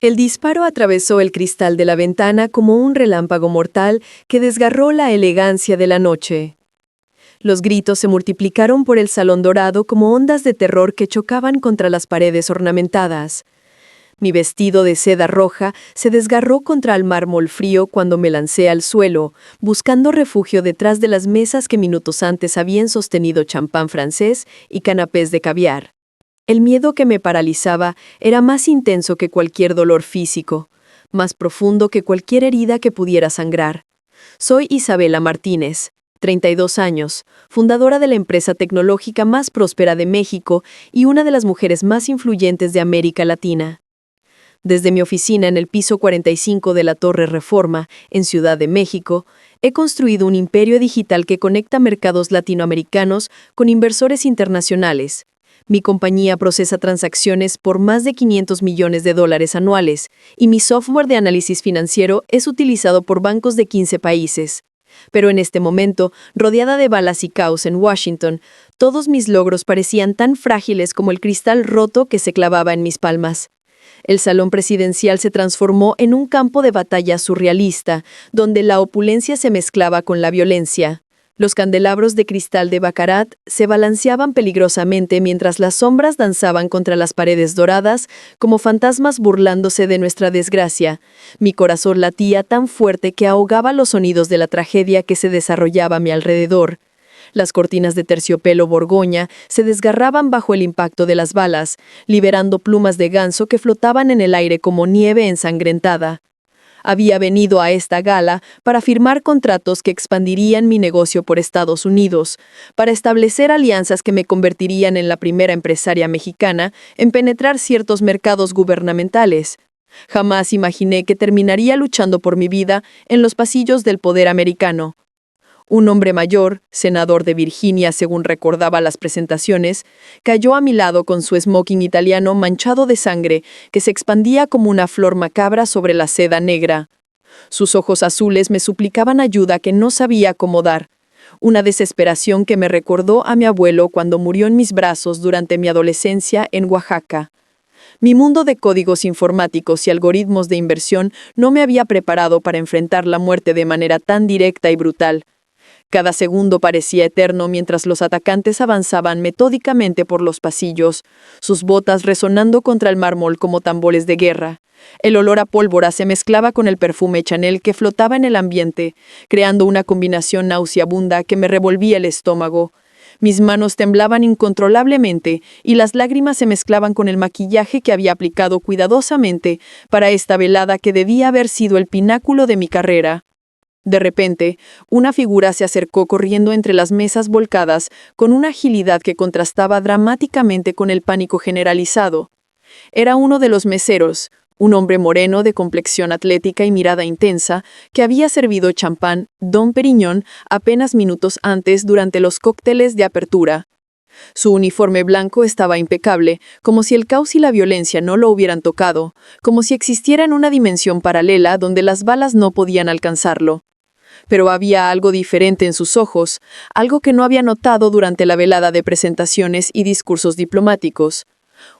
El disparo atravesó el cristal de la ventana como un relámpago mortal que desgarró la elegancia de la noche. Los gritos se multiplicaron por el salón dorado como ondas de terror que chocaban contra las paredes ornamentadas. Mi vestido de seda roja se desgarró contra el mármol frío cuando me lancé al suelo, buscando refugio detrás de las mesas que minutos antes habían sostenido champán francés y canapés de caviar. El miedo que me paralizaba era más intenso que cualquier dolor físico, más profundo que cualquier herida que pudiera sangrar. Soy Isabela Martínez, 32 años, fundadora de la empresa tecnológica más próspera de México y una de las mujeres más influyentes de América Latina. Desde mi oficina en el piso 45 de la Torre Reforma, en Ciudad de México, he construido un imperio digital que conecta mercados latinoamericanos con inversores internacionales. Mi compañía procesa transacciones por más de $500 millones anuales y mi software de análisis financiero es utilizado por bancos de 15 países. Pero en este momento, rodeada de balas y caos en Washington, todos mis logros parecían tan frágiles como el cristal roto que se clavaba en mis palmas. El salón presidencial se transformó en un campo de batalla surrealista, donde la opulencia se mezclaba con la violencia. Los candelabros de cristal de Baccarat se balanceaban peligrosamente mientras las sombras danzaban contra las paredes doradas como fantasmas burlándose de nuestra desgracia. Mi corazón latía tan fuerte que ahogaba los sonidos de la tragedia que se desarrollaba a mi alrededor. Las cortinas de terciopelo borgoña se desgarraban bajo el impacto de las balas, liberando plumas de ganso que flotaban en el aire como nieve ensangrentada. Había venido a esta gala para firmar contratos que expandirían mi negocio por Estados Unidos, para establecer alianzas que me convertirían en la primera empresaria mexicana en penetrar ciertos mercados gubernamentales. Jamás imaginé que terminaría luchando por mi vida en los pasillos del poder americano. Un hombre mayor, senador de Virginia según recordaba las presentaciones, cayó a mi lado con su smoking italiano manchado de sangre que se expandía como una flor macabra sobre la seda negra. Sus ojos azules me suplicaban ayuda que no sabía cómo dar, una desesperación que me recordó a mi abuelo cuando murió en mis brazos durante mi adolescencia en Oaxaca. Mi mundo de códigos informáticos y algoritmos de inversión no me había preparado para enfrentar la muerte de manera tan directa y brutal. Cada segundo parecía eterno mientras los atacantes avanzaban metódicamente por los pasillos, sus botas resonando contra el mármol como tambores de guerra. El olor a pólvora se mezclaba con el perfume Chanel que flotaba en el ambiente, creando una combinación nauseabunda que me revolvía el estómago. Mis manos temblaban incontrolablemente y las lágrimas se mezclaban con el maquillaje que había aplicado cuidadosamente para esta velada que debía haber sido el pináculo de mi carrera. De repente, una figura se acercó corriendo entre las mesas volcadas con una agilidad que contrastaba dramáticamente con el pánico generalizado. Era uno de los meseros, un hombre moreno de complexión atlética y mirada intensa, que había servido champán Dom Pérignon apenas minutos antes durante los cócteles de apertura. Su uniforme blanco estaba impecable, como si el caos y la violencia no lo hubieran tocado, como si existiera en una dimensión paralela donde las balas no podían alcanzarlo. Pero había algo diferente en sus ojos, algo que no había notado durante la velada de presentaciones y discursos diplomáticos.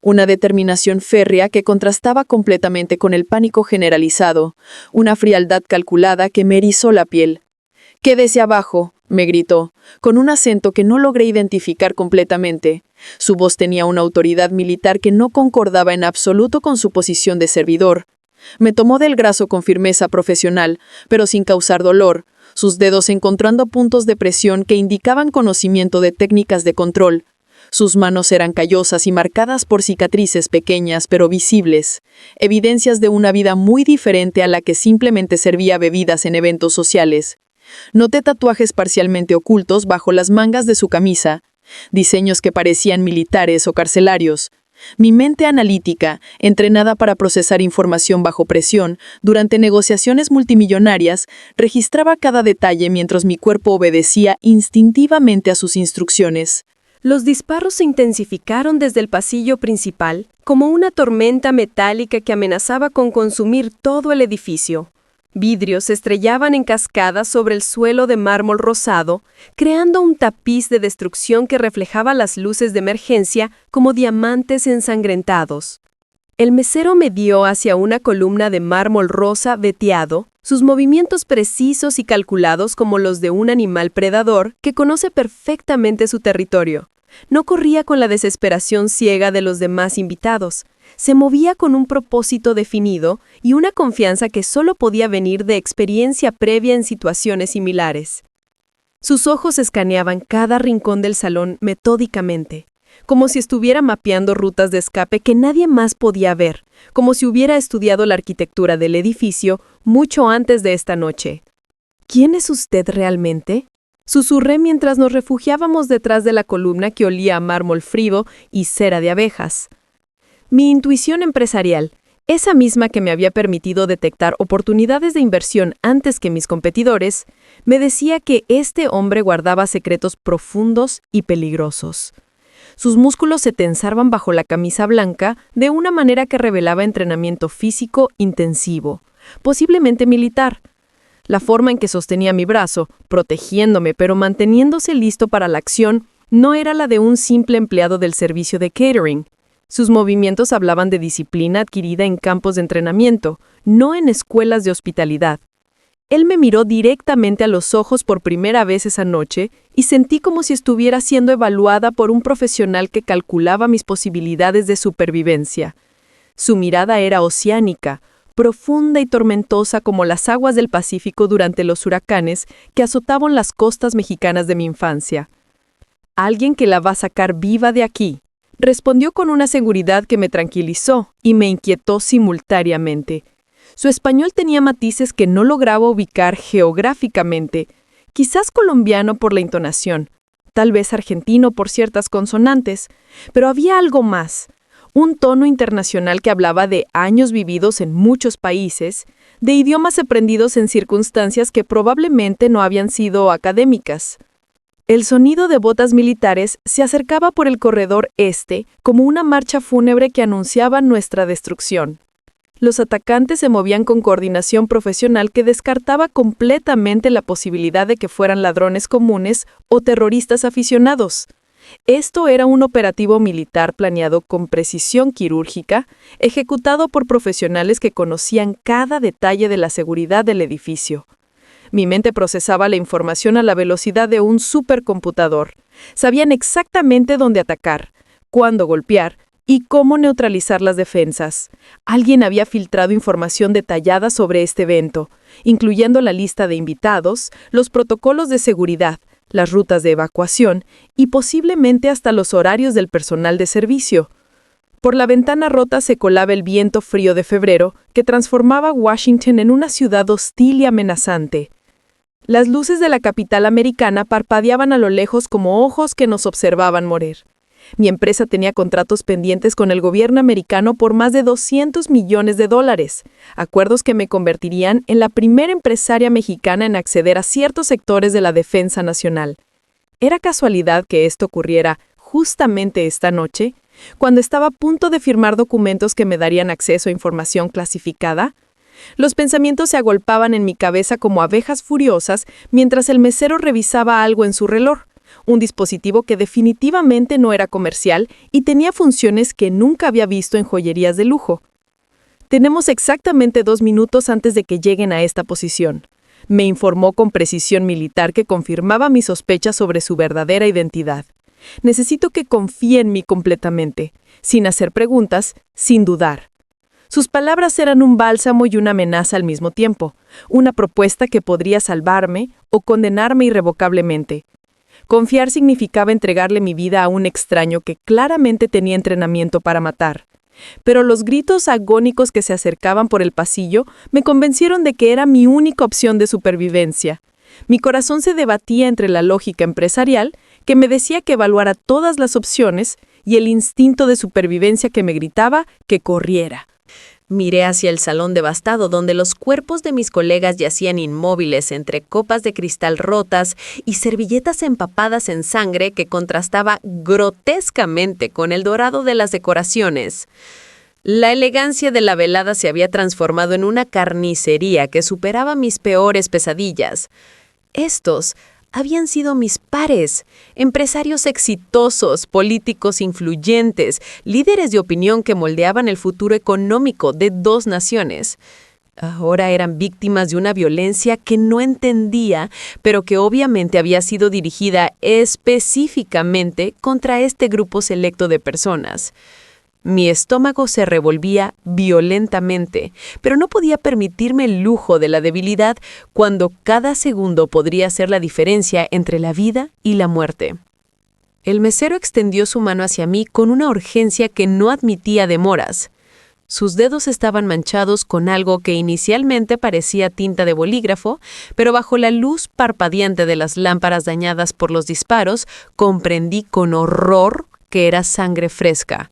Una determinación férrea que contrastaba completamente con el pánico generalizado, una frialdad calculada que me erizó la piel. «Quédese abajo», me gritó, con un acento que no logré identificar completamente. Su voz tenía una autoridad militar que no concordaba en absoluto con su posición de servidor. Me tomó del brazo con firmeza profesional, pero sin causar dolor, sus dedos encontrando puntos de presión que indicaban conocimiento de técnicas de control. Sus manos eran callosas y marcadas por cicatrices pequeñas pero visibles, evidencias de una vida muy diferente a la que simplemente servía bebidas en eventos sociales. Noté tatuajes parcialmente ocultos bajo las mangas de su camisa, diseños que parecían militares o carcelarios. Mi mente analítica, entrenada para procesar información bajo presión durante negociaciones multimillonarias, registraba cada detalle mientras mi cuerpo obedecía instintivamente a sus instrucciones. Los disparos se intensificaron desde el pasillo principal, como una tormenta metálica que amenazaba con consumir todo el edificio. Vidrios se estrellaban en cascadas sobre el suelo de mármol rosado, creando un tapiz de destrucción que reflejaba las luces de emergencia como diamantes ensangrentados. El mesero me dio hacia una columna de mármol rosa veteado, sus movimientos precisos y calculados como los de un animal predador que conoce perfectamente su territorio. No corría con la desesperación ciega de los demás invitados. Se movía con un propósito definido y una confianza que solo podía venir de experiencia previa en situaciones similares. Sus ojos escaneaban cada rincón del salón metódicamente, como si estuviera mapeando rutas de escape que nadie más podía ver, como si hubiera estudiado la arquitectura del edificio mucho antes de esta noche. ¿Quién es usted realmente?, susurré mientras nos refugiábamos detrás de la columna que olía a mármol frío y cera de abejas. Mi intuición empresarial, esa misma que me había permitido detectar oportunidades de inversión antes que mis competidores, me decía que este hombre guardaba secretos profundos y peligrosos. Sus músculos se tensaban bajo la camisa blanca de una manera que revelaba entrenamiento físico intensivo, posiblemente militar. La forma en que sostenía mi brazo, protegiéndome pero manteniéndose listo para la acción, no era la de un simple empleado del servicio de catering. Sus movimientos hablaban de disciplina adquirida en campos de entrenamiento, no en escuelas de hospitalidad. Él me miró directamente a los ojos por primera vez esa noche y sentí como si estuviera siendo evaluada por un profesional que calculaba mis posibilidades de supervivencia. Su mirada era oceánica, profunda y tormentosa como las aguas del Pacífico durante los huracanes que azotaban las costas mexicanas de mi infancia. «Alguien que la va a sacar viva de aquí», respondió con una seguridad que me tranquilizó y me inquietó simultáneamente. Su español tenía matices que no lograba ubicar geográficamente, quizás colombiano por la entonación, tal vez argentino por ciertas consonantes, pero había algo más, un tono internacional que hablaba de años vividos en muchos países, de idiomas aprendidos en circunstancias que probablemente no habían sido académicas. El sonido de botas militares se acercaba por el corredor este como una marcha fúnebre que anunciaba nuestra destrucción. Los atacantes se movían con coordinación profesional que descartaba completamente la posibilidad de que fueran ladrones comunes o terroristas aficionados. Esto era un operativo militar planeado con precisión quirúrgica, ejecutado por profesionales que conocían cada detalle de la seguridad del edificio. Mi mente procesaba la información a la velocidad de un supercomputador. Sabían exactamente dónde atacar, cuándo golpear y cómo neutralizar las defensas. Alguien había filtrado información detallada sobre este evento, incluyendo la lista de invitados, los protocolos de seguridad, las rutas de evacuación y posiblemente hasta los horarios del personal de servicio. Por la ventana rota se colaba el viento frío de febrero que transformaba Washington en una ciudad hostil y amenazante. Las luces de la capital americana parpadeaban a lo lejos como ojos que nos observaban morir. Mi empresa tenía contratos pendientes con el gobierno americano por más de $200 millones, acuerdos que me convertirían en la primera empresaria mexicana en acceder a ciertos sectores de la defensa nacional. ¿Era casualidad que esto ocurriera justamente esta noche, cuando estaba a punto de firmar documentos que me darían acceso a información clasificada? Los pensamientos se agolpaban en mi cabeza como abejas furiosas mientras el mesero revisaba algo en su reloj. Un dispositivo que definitivamente no era comercial y tenía funciones que nunca había visto en joyerías de lujo. Tenemos exactamente 2 minutos antes de que lleguen a esta posición. Me informó con precisión militar que confirmaba mis sospechas sobre su verdadera identidad. Necesito que confíe en mí completamente, sin hacer preguntas, sin dudar. Sus palabras eran un bálsamo y una amenaza al mismo tiempo, una propuesta que podría salvarme o condenarme irrevocablemente. Confiar significaba entregarle mi vida a un extraño que claramente tenía entrenamiento para matar. Pero los gritos agónicos que se acercaban por el pasillo me convencieron de que era mi única opción de supervivencia. Mi corazón se debatía entre la lógica empresarial, que me decía que evaluara todas las opciones, y el instinto de supervivencia que me gritaba que corriera. Miré hacia el salón devastado donde los cuerpos de mis colegas yacían inmóviles entre copas de cristal rotas y servilletas empapadas en sangre que contrastaba grotescamente con el dorado de las decoraciones. La elegancia de la velada se había transformado en una carnicería que superaba mis peores pesadillas. Estos, habían sido mis pares, empresarios exitosos, políticos influyentes, líderes de opinión que moldeaban el futuro económico de 2 naciones. Ahora eran víctimas de una violencia que no entendía, pero que obviamente había sido dirigida específicamente contra este grupo selecto de personas. Mi estómago se revolvía violentamente, pero no podía permitirme el lujo de la debilidad cuando cada segundo podría hacer la diferencia entre la vida y la muerte. El mesero extendió su mano hacia mí con una urgencia que no admitía demoras. Sus dedos estaban manchados con algo que inicialmente parecía tinta de bolígrafo, pero bajo la luz parpadeante de las lámparas dañadas por los disparos, comprendí con horror que era sangre fresca.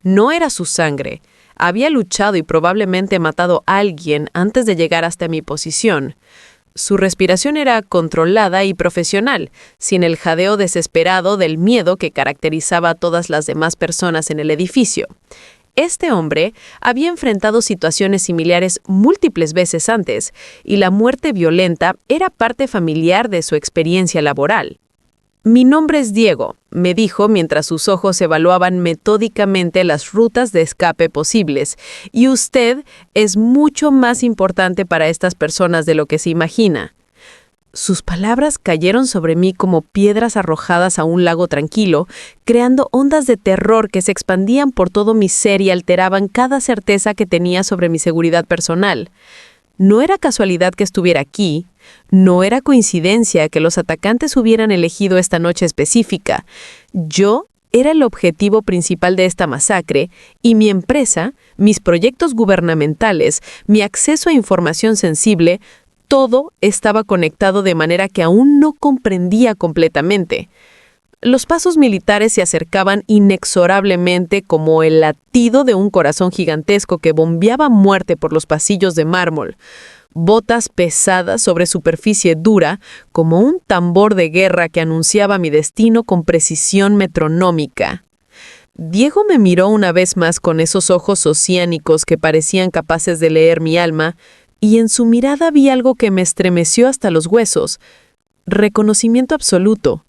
No era su sangre. Había luchado y probablemente matado a alguien antes de llegar hasta mi posición. Su respiración era controlada y profesional, sin el jadeo desesperado del miedo que caracterizaba a todas las demás personas en el edificio. Este hombre había enfrentado situaciones similares múltiples veces antes, y la muerte violenta era parte familiar de su experiencia laboral. «Mi nombre es Diego», me dijo mientras sus ojos evaluaban metódicamente las rutas de escape posibles, «y usted es mucho más importante para estas personas de lo que se imagina». Sus palabras cayeron sobre mí como piedras arrojadas a un lago tranquilo, creando ondas de terror que se expandían por todo mi ser y alteraban cada certeza que tenía sobre mi seguridad personal. No era casualidad que estuviera aquí, no era coincidencia que los atacantes hubieran elegido esta noche específica. Yo era el objetivo principal de esta masacre y mi empresa, mis proyectos gubernamentales, mi acceso a información sensible, todo estaba conectado de manera que aún no comprendía completamente. Los pasos militares se acercaban inexorablemente como el latido de un corazón gigantesco que bombeaba muerte por los pasillos de mármol. Botas pesadas sobre superficie dura, como un tambor de guerra que anunciaba mi destino con precisión metronómica. Diego me miró una vez más con esos ojos oceánicos que parecían capaces de leer mi alma, y en su mirada vi algo que me estremeció hasta los huesos. Reconocimiento absoluto.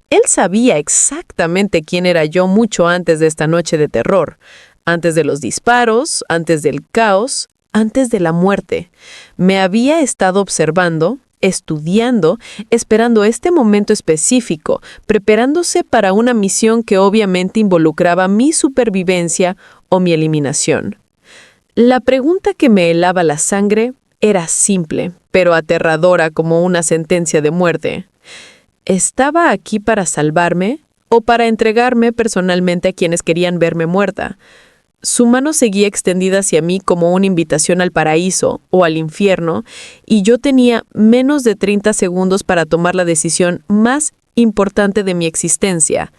Él sabía exactamente quién era yo mucho antes de esta noche de terror, antes de los disparos, antes del caos, antes de la muerte. Me había estado observando, estudiando, esperando este momento específico, preparándose para una misión que obviamente involucraba mi supervivencia o mi eliminación. La pregunta que me helaba la sangre era simple, pero aterradora como una sentencia de muerte. ¿Estaba aquí para salvarme o para entregarme personalmente a quienes querían verme muerta? Su mano seguía extendida hacia mí como una invitación al paraíso o al infierno, y yo tenía menos de 30 segundos para tomar la decisión más importante de mi existencia.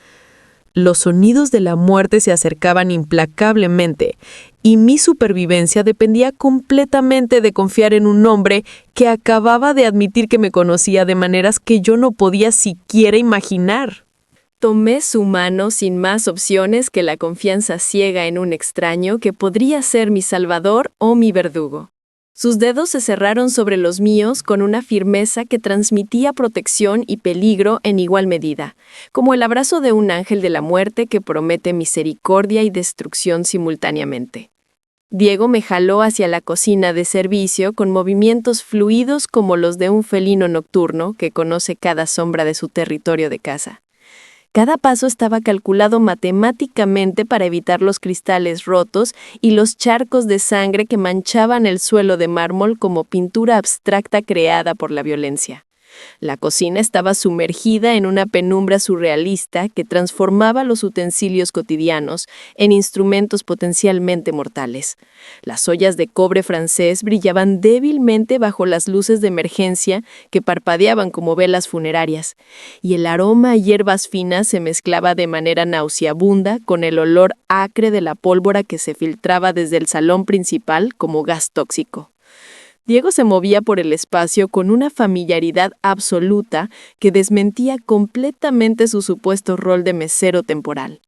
Los sonidos de la muerte se acercaban implacablemente, y mi supervivencia dependía completamente de confiar en un hombre que acababa de admitir que me conocía de maneras que yo no podía siquiera imaginar. Tomé su mano sin más opciones que la confianza ciega en un extraño que podría ser mi salvador o mi verdugo. Sus dedos se cerraron sobre los míos con una firmeza que transmitía protección y peligro en igual medida, como el abrazo de un ángel de la muerte que promete misericordia y destrucción simultáneamente. Diego me jaló hacia la cocina de servicio con movimientos fluidos como los de un felino nocturno que conoce cada sombra de su territorio de caza. Cada paso estaba calculado matemáticamente para evitar los cristales rotos y los charcos de sangre que manchaban el suelo de mármol como pintura abstracta creada por la violencia. La cocina estaba sumergida en una penumbra surrealista que transformaba los utensilios cotidianos en instrumentos potencialmente mortales. Las ollas de cobre francés brillaban débilmente bajo las luces de emergencia que parpadeaban como velas funerarias, y el aroma a hierbas finas se mezclaba de manera nauseabunda con el olor acre de la pólvora que se filtraba desde el salón principal como gas tóxico. Diego se movía por el espacio con una familiaridad absoluta que desmentía completamente su supuesto rol de mesero temporal.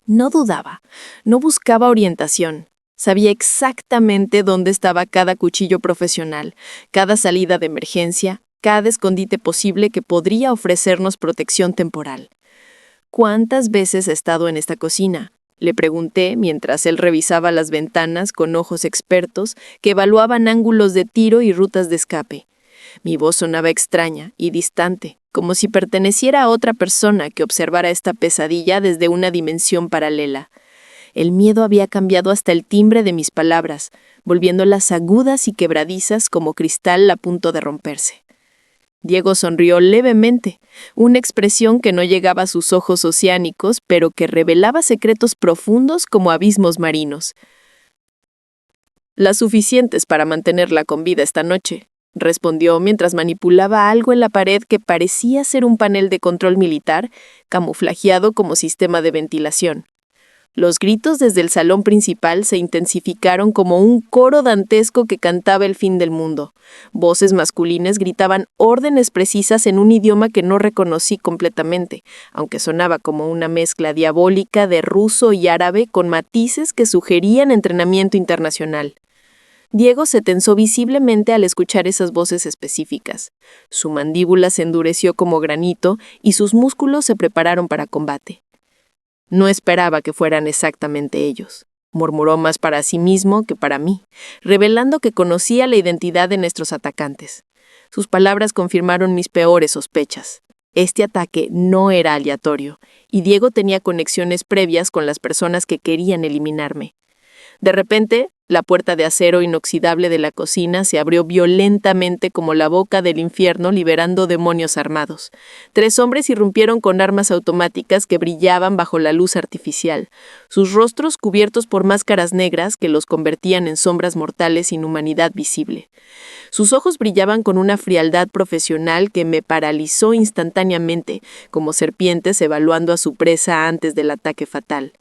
No dudaba, no buscaba orientación. Sabía exactamente dónde estaba cada cuchillo profesional, cada salida de emergencia, cada escondite posible que podría ofrecernos protección temporal. ¿Cuántas veces he estado en esta cocina?, le pregunté mientras él revisaba las ventanas con ojos expertos que evaluaban ángulos de tiro y rutas de escape. Mi voz sonaba extraña y distante, como si perteneciera a otra persona que observara esta pesadilla desde una dimensión paralela. El miedo había cambiado hasta el timbre de mis palabras, volviéndolas agudas y quebradizas como cristal a punto de romperse. Diego sonrió levemente, una expresión que no llegaba a sus ojos oceánicos, pero que revelaba secretos profundos como abismos marinos. «Las suficientes para mantenerla con vida esta noche», respondió mientras manipulaba algo en la pared que parecía ser un panel de control militar, camuflajeado como sistema de ventilación. Los gritos desde el salón principal se intensificaron como un coro dantesco que cantaba el fin del mundo. Voces masculinas gritaban órdenes precisas en un idioma que no reconocí completamente, aunque sonaba como una mezcla diabólica de ruso y árabe con matices que sugerían entrenamiento internacional. Diego se tensó visiblemente al escuchar esas voces específicas. Su mandíbula se endureció como granito y sus músculos se prepararon para combate. «No esperaba que fueran exactamente ellos», murmuró más para sí mismo que para mí, revelando que conocía la identidad de nuestros atacantes. Sus palabras confirmaron mis peores sospechas. Este ataque no era aleatorio, y Diego tenía conexiones previas con las personas que querían eliminarme. De repente, la puerta de acero inoxidable de la cocina se abrió violentamente como la boca del infierno, liberando demonios armados. 3 hombres irrumpieron con armas automáticas que brillaban bajo la luz artificial, sus rostros cubiertos por máscaras negras que los convertían en sombras mortales sin humanidad visible. Sus ojos brillaban con una frialdad profesional que me paralizó instantáneamente, como serpientes evaluando a su presa antes del ataque fatal.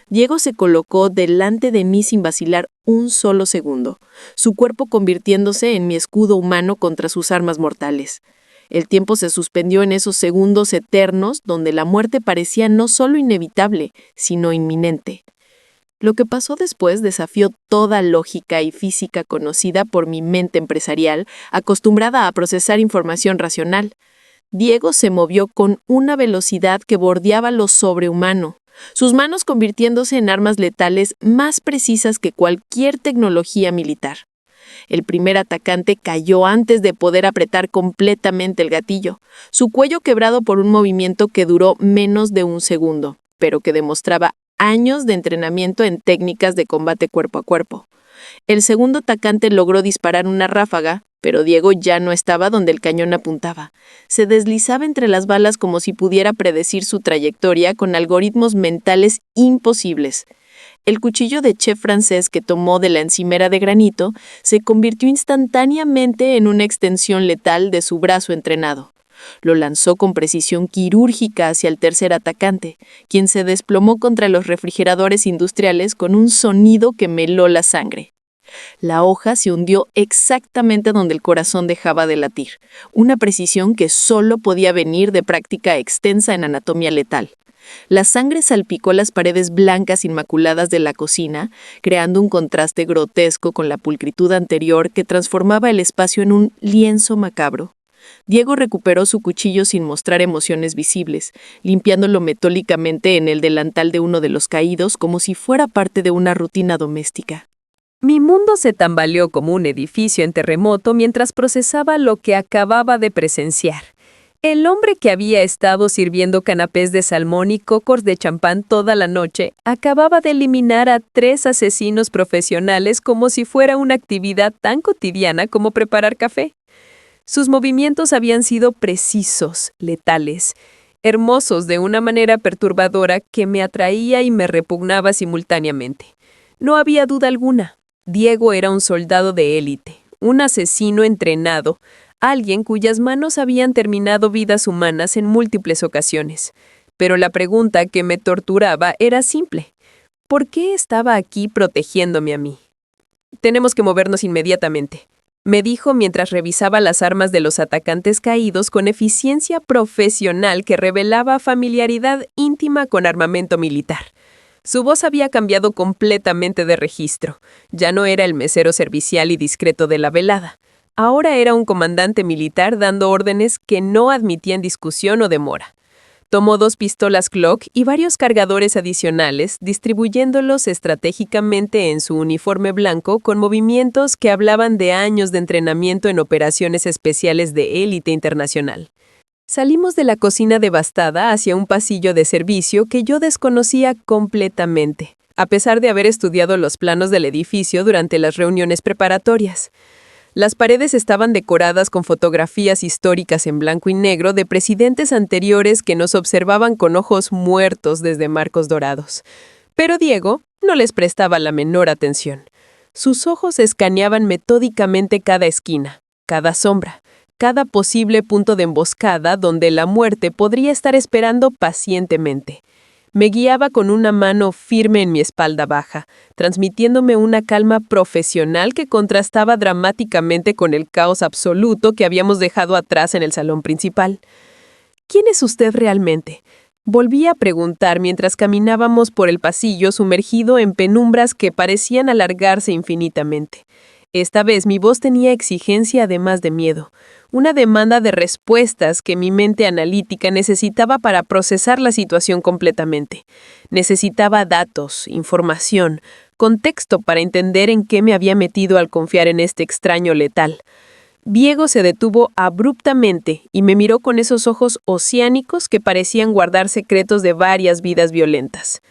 Diego se colocó delante de mí sin vacilar un solo segundo, su cuerpo convirtiéndose en mi escudo humano contra sus armas mortales. El tiempo se suspendió en esos segundos eternos donde la muerte parecía no solo inevitable, sino inminente. Lo que pasó después desafió toda lógica y física conocida por mi mente empresarial, acostumbrada a procesar información racional. Diego se movió con una velocidad que bordeaba lo sobrehumano, sus manos convirtiéndose en armas letales más precisas que cualquier tecnología militar. El primer atacante cayó antes de poder apretar completamente el gatillo, su cuello quebrado por un movimiento que duró menos de un segundo, pero que demostraba años de entrenamiento en técnicas de combate cuerpo a cuerpo. El segundo atacante logró disparar una ráfaga, pero Diego ya no estaba donde el cañón apuntaba. Se deslizaba entre las balas como si pudiera predecir su trayectoria con algoritmos mentales imposibles. El cuchillo de chef francés que tomó de la encimera de granito se convirtió instantáneamente en una extensión letal de su brazo entrenado. Lo lanzó con precisión quirúrgica hacia el tercer atacante, quien se desplomó contra los refrigeradores industriales con un sonido que me heló la sangre. La hoja se hundió exactamente donde el corazón dejaba de latir, una precisión que solo podía venir de práctica extensa en anatomía letal. La sangre salpicó las paredes blancas inmaculadas de la cocina, creando un contraste grotesco con la pulcritud anterior que transformaba el espacio en un lienzo macabro. Diego recuperó su cuchillo sin mostrar emociones visibles, limpiándolo metólicamente en el delantal de uno de los caídos como si fuera parte de una rutina doméstica. Mi mundo se tambaleó como un edificio en terremoto mientras procesaba lo que acababa de presenciar. El hombre que había estado sirviendo canapés de salmón y cocos de champán toda la noche acababa de eliminar a 3 asesinos profesionales como si fuera una actividad tan cotidiana como preparar café. Sus movimientos habían sido precisos, letales, hermosos de una manera perturbadora que me atraía y me repugnaba simultáneamente. No había duda alguna. Diego era un soldado de élite, un asesino entrenado, alguien cuyas manos habían terminado vidas humanas en múltiples ocasiones. Pero la pregunta que me torturaba era simple. ¿Por qué estaba aquí protegiéndome a mí? «Tenemos que movernos inmediatamente», me dijo mientras revisaba las armas de los atacantes caídos con eficiencia profesional que revelaba familiaridad íntima con armamento militar. Su voz había cambiado completamente de registro. Ya no era el mesero servicial y discreto de la velada. Ahora era un comandante militar dando órdenes que no admitían discusión o demora. Tomó 2 pistolas Glock y varios cargadores adicionales, distribuyéndolos estratégicamente en su uniforme blanco con movimientos que hablaban de años de entrenamiento en operaciones especiales de élite internacional. Salimos de la cocina devastada hacia un pasillo de servicio que yo desconocía completamente, a pesar de haber estudiado los planos del edificio durante las reuniones preparatorias. Las paredes estaban decoradas con fotografías históricas en blanco y negro de presidentes anteriores que nos observaban con ojos muertos desde marcos dorados. Pero Diego no les prestaba la menor atención. Sus ojos escaneaban metódicamente cada esquina, cada sombra, cada posible punto de emboscada donde la muerte podría estar esperando pacientemente. Me guiaba con una mano firme en mi espalda baja, transmitiéndome una calma profesional que contrastaba dramáticamente con el caos absoluto que habíamos dejado atrás en el salón principal. ¿Quién es usted realmente? Volví a preguntar mientras caminábamos por el pasillo sumergido en penumbras que parecían alargarse infinitamente. Esta vez mi voz tenía exigencia además de miedo, una demanda de respuestas que mi mente analítica necesitaba para procesar la situación completamente. Necesitaba datos, información, contexto para entender en qué me había metido al confiar en este extraño letal. Diego se detuvo abruptamente y me miró con esos ojos oceánicos que parecían guardar secretos de varias vidas violentas.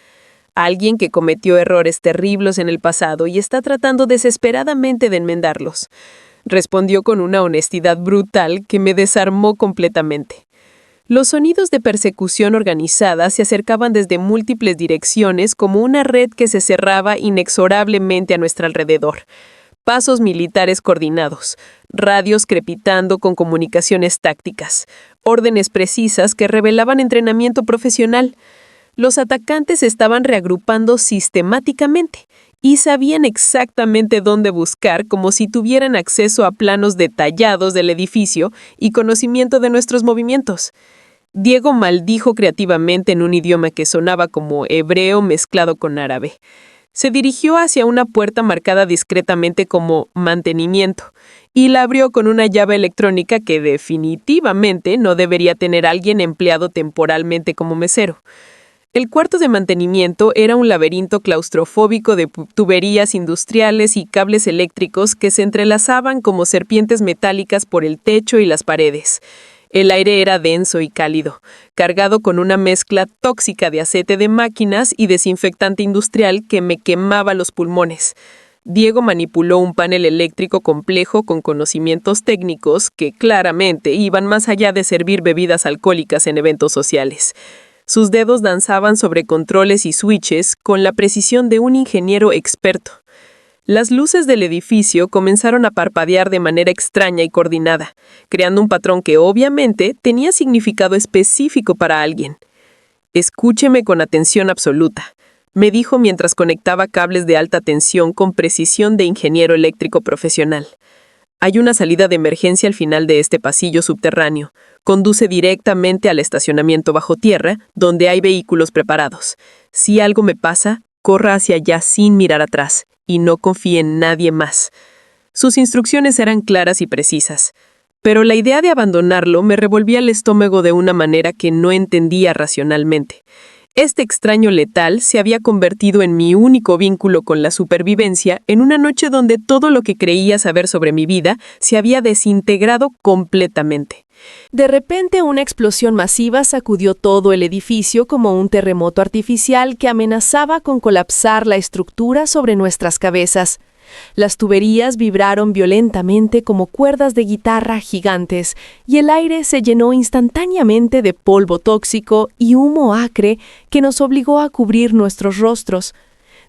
Alguien que cometió errores terribles en el pasado y está tratando desesperadamente de enmendarlos. Respondió con una honestidad brutal que me desarmó completamente. Los sonidos de persecución organizada se acercaban desde múltiples direcciones como una red que se cerraba inexorablemente a nuestro alrededor. Pasos militares coordinados, radios crepitando con comunicaciones tácticas, órdenes precisas que revelaban entrenamiento profesional. Los atacantes se estaban reagrupando sistemáticamente y sabían exactamente dónde buscar como si tuvieran acceso a planos detallados del edificio y conocimiento de nuestros movimientos. Diego maldijo creativamente en un idioma que sonaba como hebreo mezclado con árabe. Se dirigió hacia una puerta marcada discretamente como mantenimiento y la abrió con una llave electrónica que definitivamente no debería tener alguien empleado temporalmente como mesero. El cuarto de mantenimiento era un laberinto claustrofóbico de tuberías industriales y cables eléctricos que se entrelazaban como serpientes metálicas por el techo y las paredes. El aire era denso y cálido, cargado con una mezcla tóxica de aceite de máquinas y desinfectante industrial que me quemaba los pulmones. Diego manipuló un panel eléctrico complejo con conocimientos técnicos que claramente iban más allá de servir bebidas alcohólicas en eventos sociales. Sus dedos danzaban sobre controles y switches con la precisión de un ingeniero experto. Las luces del edificio comenzaron a parpadear de manera extraña y coordinada, creando un patrón que obviamente tenía significado específico para alguien. «Escúcheme con atención absoluta», me dijo mientras conectaba cables de alta tensión con precisión de ingeniero eléctrico profesional. «Hay una salida de emergencia al final de este pasillo subterráneo. Conduce directamente al estacionamiento bajo tierra, donde hay vehículos preparados. Si algo me pasa, corra hacia allá sin mirar atrás y no confíe en nadie más». Sus instrucciones eran claras y precisas, pero la idea de abandonarlo me revolvía el estómago de una manera que no entendía racionalmente. Este extraño letal se había convertido en mi único vínculo con la supervivencia en una noche donde todo lo que creía saber sobre mi vida se había desintegrado completamente. De repente, una explosión masiva sacudió todo el edificio como un terremoto artificial que amenazaba con colapsar la estructura sobre nuestras cabezas. Las tuberías vibraron violentamente como cuerdas de guitarra gigantes y el aire se llenó instantáneamente de polvo tóxico y humo acre que nos obligó a cubrir nuestros rostros.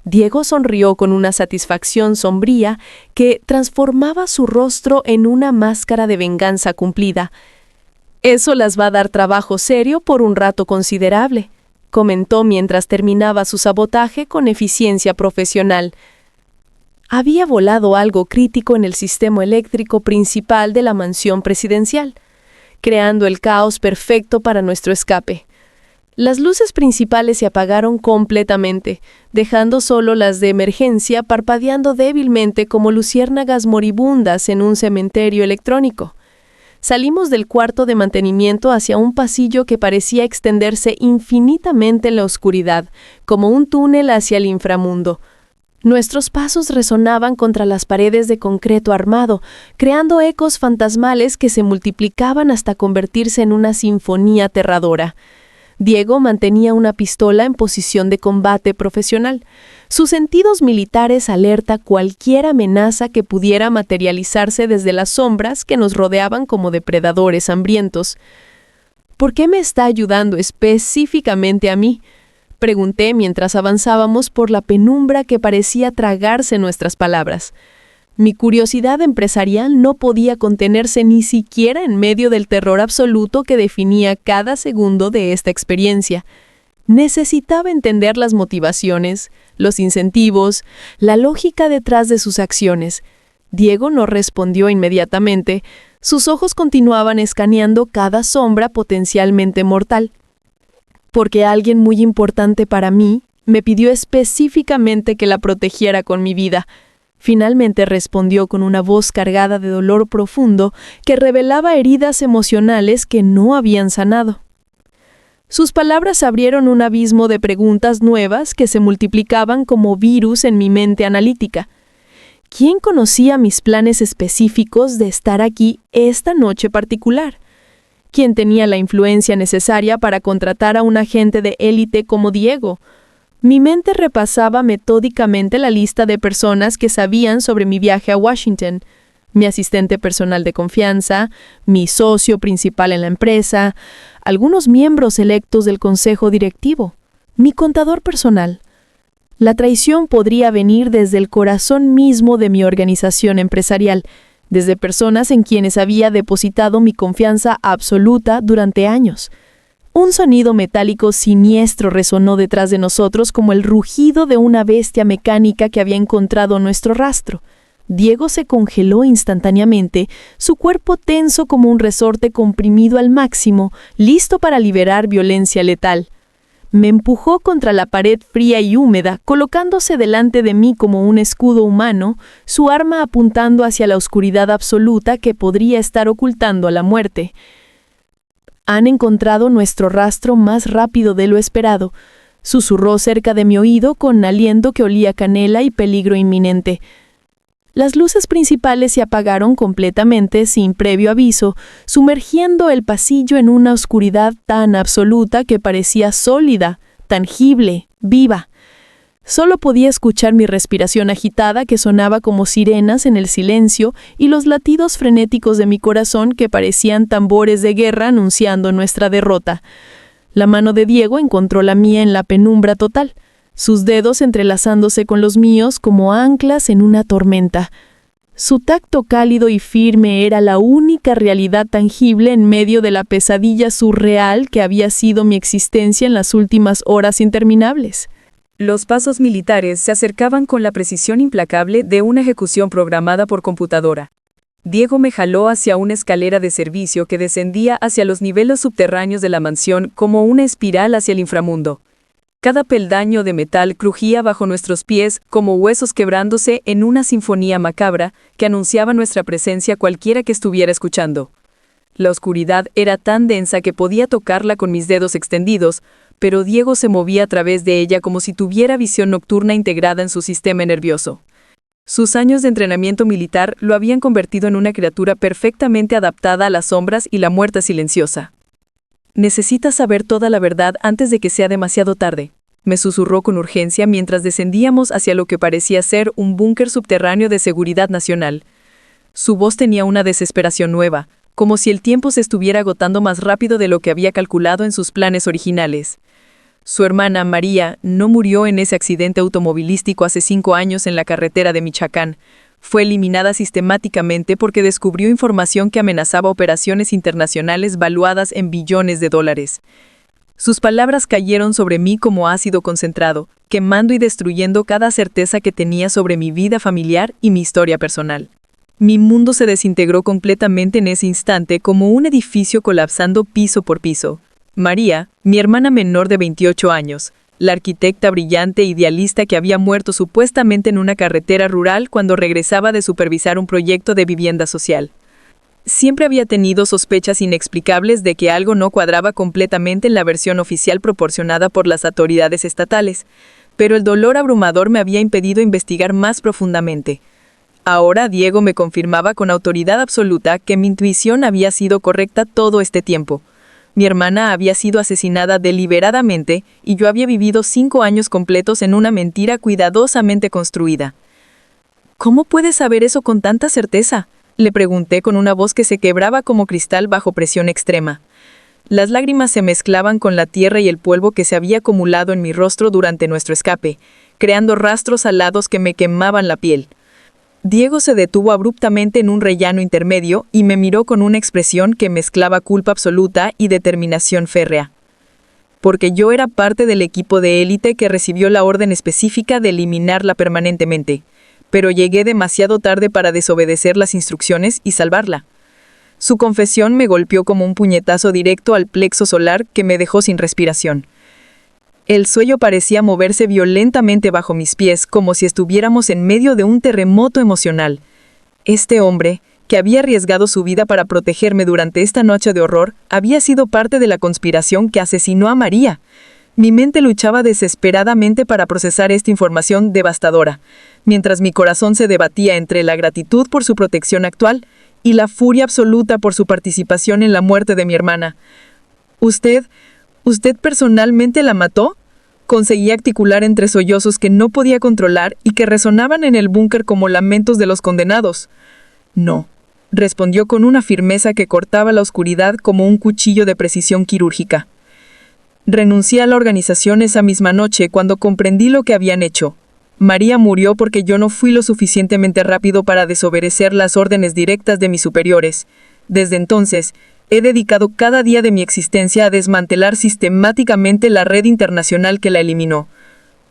Diego sonrió con una satisfacción sombría que transformaba su rostro en una máscara de venganza cumplida. «Eso las va a dar trabajo serio por un rato considerable», comentó mientras terminaba su sabotaje con eficiencia profesional. Había volado algo crítico en el sistema eléctrico principal de la mansión presidencial, creando el caos perfecto para nuestro escape. Las luces principales se apagaron completamente, dejando solo las de emergencia parpadeando débilmente como luciérnagas moribundas en un cementerio electrónico. Salimos del cuarto de mantenimiento hacia un pasillo que parecía extenderse infinitamente en la oscuridad, como un túnel hacia el inframundo. Nuestros pasos resonaban contra las paredes de concreto armado, creando ecos fantasmales que se multiplicaban hasta convertirse en una sinfonía aterradora. Diego mantenía una pistola en posición de combate profesional, sus sentidos militares alerta cualquier amenaza que pudiera materializarse desde las sombras que nos rodeaban como depredadores hambrientos. ¿Por qué me está ayudando específicamente a mí?, pregunté mientras avanzábamos por la penumbra que parecía tragarse nuestras palabras. Mi curiosidad empresarial no podía contenerse ni siquiera en medio del terror absoluto que definía cada segundo de esta experiencia. Necesitaba entender las motivaciones, los incentivos, la lógica detrás de sus acciones. Diego no respondió inmediatamente. Sus ojos continuaban escaneando cada sombra potencialmente mortal. Porque alguien muy importante para mí me pidió específicamente que la protegiera con mi vida. Finalmente respondió con una voz cargada de dolor profundo que revelaba heridas emocionales que no habían sanado. Sus palabras abrieron un abismo de preguntas nuevas que se multiplicaban como virus en mi mente analítica. ¿Quién conocía mis planes específicos de estar aquí esta noche particular? ¿Quién tenía la influencia necesaria para contratar a un agente de élite como Diego? Mi mente repasaba metódicamente la lista de personas que sabían sobre mi viaje a Washington: mi asistente personal de confianza, mi socio principal en la empresa, algunos miembros electos del consejo directivo, mi contador personal. La traición podría venir desde el corazón mismo de mi organización empresarial, desde personas en quienes había depositado mi confianza absoluta durante años. Un sonido metálico siniestro resonó detrás de nosotros como el rugido de una bestia mecánica que había encontrado nuestro rastro. Diego se congeló instantáneamente, su cuerpo tenso como un resorte comprimido al máximo, listo para liberar violencia letal. Me empujó contra la pared fría y húmeda, colocándose delante de mí como un escudo humano, su arma apuntando hacia la oscuridad absoluta que podría estar ocultando a la muerte. «Han encontrado nuestro rastro más rápido de lo esperado», susurró cerca de mi oído con aliento que olía a canela y peligro inminente. Las luces principales se apagaron completamente sin previo aviso, sumergiendo el pasillo en una oscuridad tan absoluta que parecía sólida, tangible, viva. Solo podía escuchar mi respiración agitada que sonaba como sirenas en el silencio y los latidos frenéticos de mi corazón que parecían tambores de guerra anunciando nuestra derrota. La mano de Diego encontró la mía en la penumbra total, sus dedos entrelazándose con los míos como anclas en una tormenta. Su tacto cálido y firme era la única realidad tangible en medio de la pesadilla surreal que había sido mi existencia en las últimas horas interminables. Los pasos militares se acercaban con la precisión implacable de una ejecución programada por computadora. Diego me jaló hacia una escalera de servicio que descendía hacia los niveles subterráneos de la mansión como una espiral hacia el inframundo. Cada peldaño de metal crujía bajo nuestros pies como huesos quebrándose en una sinfonía macabra que anunciaba nuestra presencia cualquiera que estuviera escuchando. La oscuridad era tan densa que podía tocarla con mis dedos extendidos, pero Diego se movía a través de ella como si tuviera visión nocturna integrada en su sistema nervioso. Sus años de entrenamiento militar lo habían convertido en una criatura perfectamente adaptada a las sombras y la muerte silenciosa. «Necesitas saber toda la verdad antes de que sea demasiado tarde», me susurró con urgencia mientras descendíamos hacia lo que parecía ser un búnker subterráneo de seguridad nacional. Su voz tenía una desesperación nueva, como si el tiempo se estuviera agotando más rápido de lo que había calculado en sus planes originales. Su hermana, María, no murió en ese accidente automovilístico hace 5 años en la carretera de Michoacán. Fue eliminada sistemáticamente porque descubrió información que amenazaba operaciones internacionales valuadas en billones de dólares. Sus palabras cayeron sobre mí como ácido concentrado, quemando y destruyendo cada certeza que tenía sobre mi vida familiar y mi historia personal. Mi mundo se desintegró completamente en ese instante como un edificio colapsando piso por piso. María, mi hermana menor de 28 años, la arquitecta brillante e idealista que había muerto supuestamente en una carretera rural cuando regresaba de supervisar un proyecto de vivienda social. Siempre había tenido sospechas inexplicables de que algo no cuadraba completamente en la versión oficial proporcionada por las autoridades estatales, pero el dolor abrumador me había impedido investigar más profundamente. Ahora Diego me confirmaba con autoridad absoluta que mi intuición había sido correcta todo este tiempo. Mi hermana había sido asesinada deliberadamente y yo había vivido 5 años completos en una mentira cuidadosamente construida. ¿Cómo puedes saber eso con tanta certeza?, le pregunté con una voz que se quebraba como cristal bajo presión extrema. Las lágrimas se mezclaban con la tierra y el polvo que se había acumulado en mi rostro durante nuestro escape, creando rastros alados que me quemaban la piel. Diego se detuvo abruptamente en un rellano intermedio y me miró con una expresión que mezclaba culpa absoluta y determinación férrea. Porque yo era parte del equipo de élite que recibió la orden específica de eliminarla permanentemente, pero llegué demasiado tarde para desobedecer las instrucciones y salvarla. Su confesión me golpeó como un puñetazo directo al plexo solar que me dejó sin respiración. El suelo parecía moverse violentamente bajo mis pies, como si estuviéramos en medio de un terremoto emocional. Este hombre, que había arriesgado su vida para protegerme durante esta noche de horror, había sido parte de la conspiración que asesinó a María. Mi mente luchaba desesperadamente para procesar esta información devastadora, mientras mi corazón se debatía entre la gratitud por su protección actual y la furia absoluta por su participación en la muerte de mi hermana. ¿Usted personalmente la mató? Conseguí articular entre sollozos que no podía controlar y que resonaban en el búnker como lamentos de los condenados. No, respondió con una firmeza que cortaba la oscuridad como un cuchillo de precisión quirúrgica. Renuncié a la organización esa misma noche cuando comprendí lo que habían hecho. María murió porque yo no fui lo suficientemente rápido para desobedecer las órdenes directas de mis superiores. Desde entonces, he dedicado cada día de mi existencia a desmantelar sistemáticamente la red internacional que la eliminó.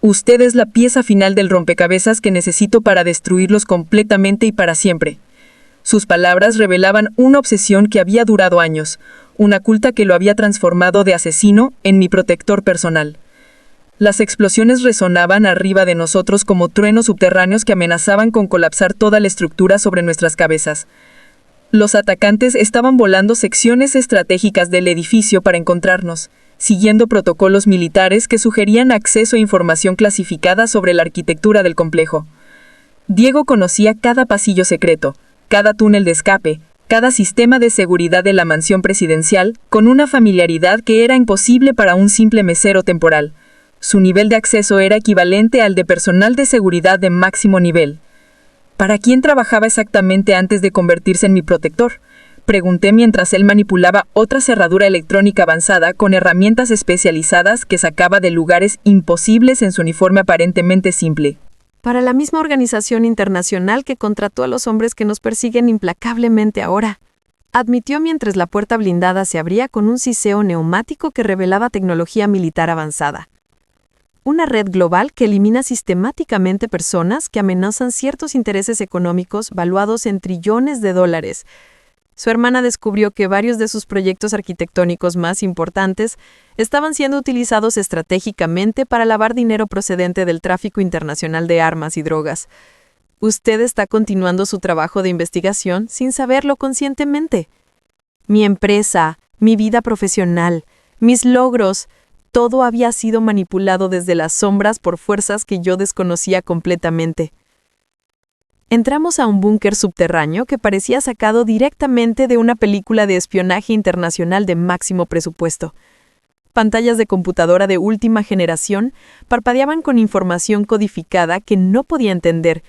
Usted es la pieza final del rompecabezas que necesito para destruirlos completamente y para siempre. Sus palabras revelaban una obsesión que había durado años, una culpa que lo había transformado de asesino en mi protector personal. Las explosiones resonaban arriba de nosotros como truenos subterráneos que amenazaban con colapsar toda la estructura sobre nuestras cabezas. Los atacantes estaban volando secciones estratégicas del edificio para encontrarnos, siguiendo protocolos militares que sugerían acceso a información clasificada sobre la arquitectura del complejo. Diego conocía cada pasillo secreto, cada túnel de escape, cada sistema de seguridad de la mansión presidencial, con una familiaridad que era imposible para un simple mesero temporal. Su nivel de acceso era equivalente al de personal de seguridad de máximo nivel. ¿Para quién trabajaba exactamente antes de convertirse en mi protector?, pregunté mientras él manipulaba otra cerradura electrónica avanzada con herramientas especializadas que sacaba de lugares imposibles en su uniforme aparentemente simple. Para la misma organización internacional que contrató a los hombres que nos persiguen implacablemente ahora, admitió mientras la puerta blindada se abría con un siseo neumático que revelaba tecnología militar avanzada. Una red global que elimina sistemáticamente personas que amenazan ciertos intereses económicos valuados en trillones de dólares. Su hermana descubrió que varios de sus proyectos arquitectónicos más importantes estaban siendo utilizados estratégicamente para lavar dinero procedente del tráfico internacional de armas y drogas. Usted está continuando su trabajo de investigación sin saberlo conscientemente. Mi empresa, mi vida profesional, mis logros, todo había sido manipulado desde las sombras por fuerzas que yo desconocía completamente. Entramos a un búnker subterráneo que parecía sacado directamente de una película de espionaje internacional de máximo presupuesto. Pantallas de computadora de última generación parpadeaban con información codificada que no podía entender,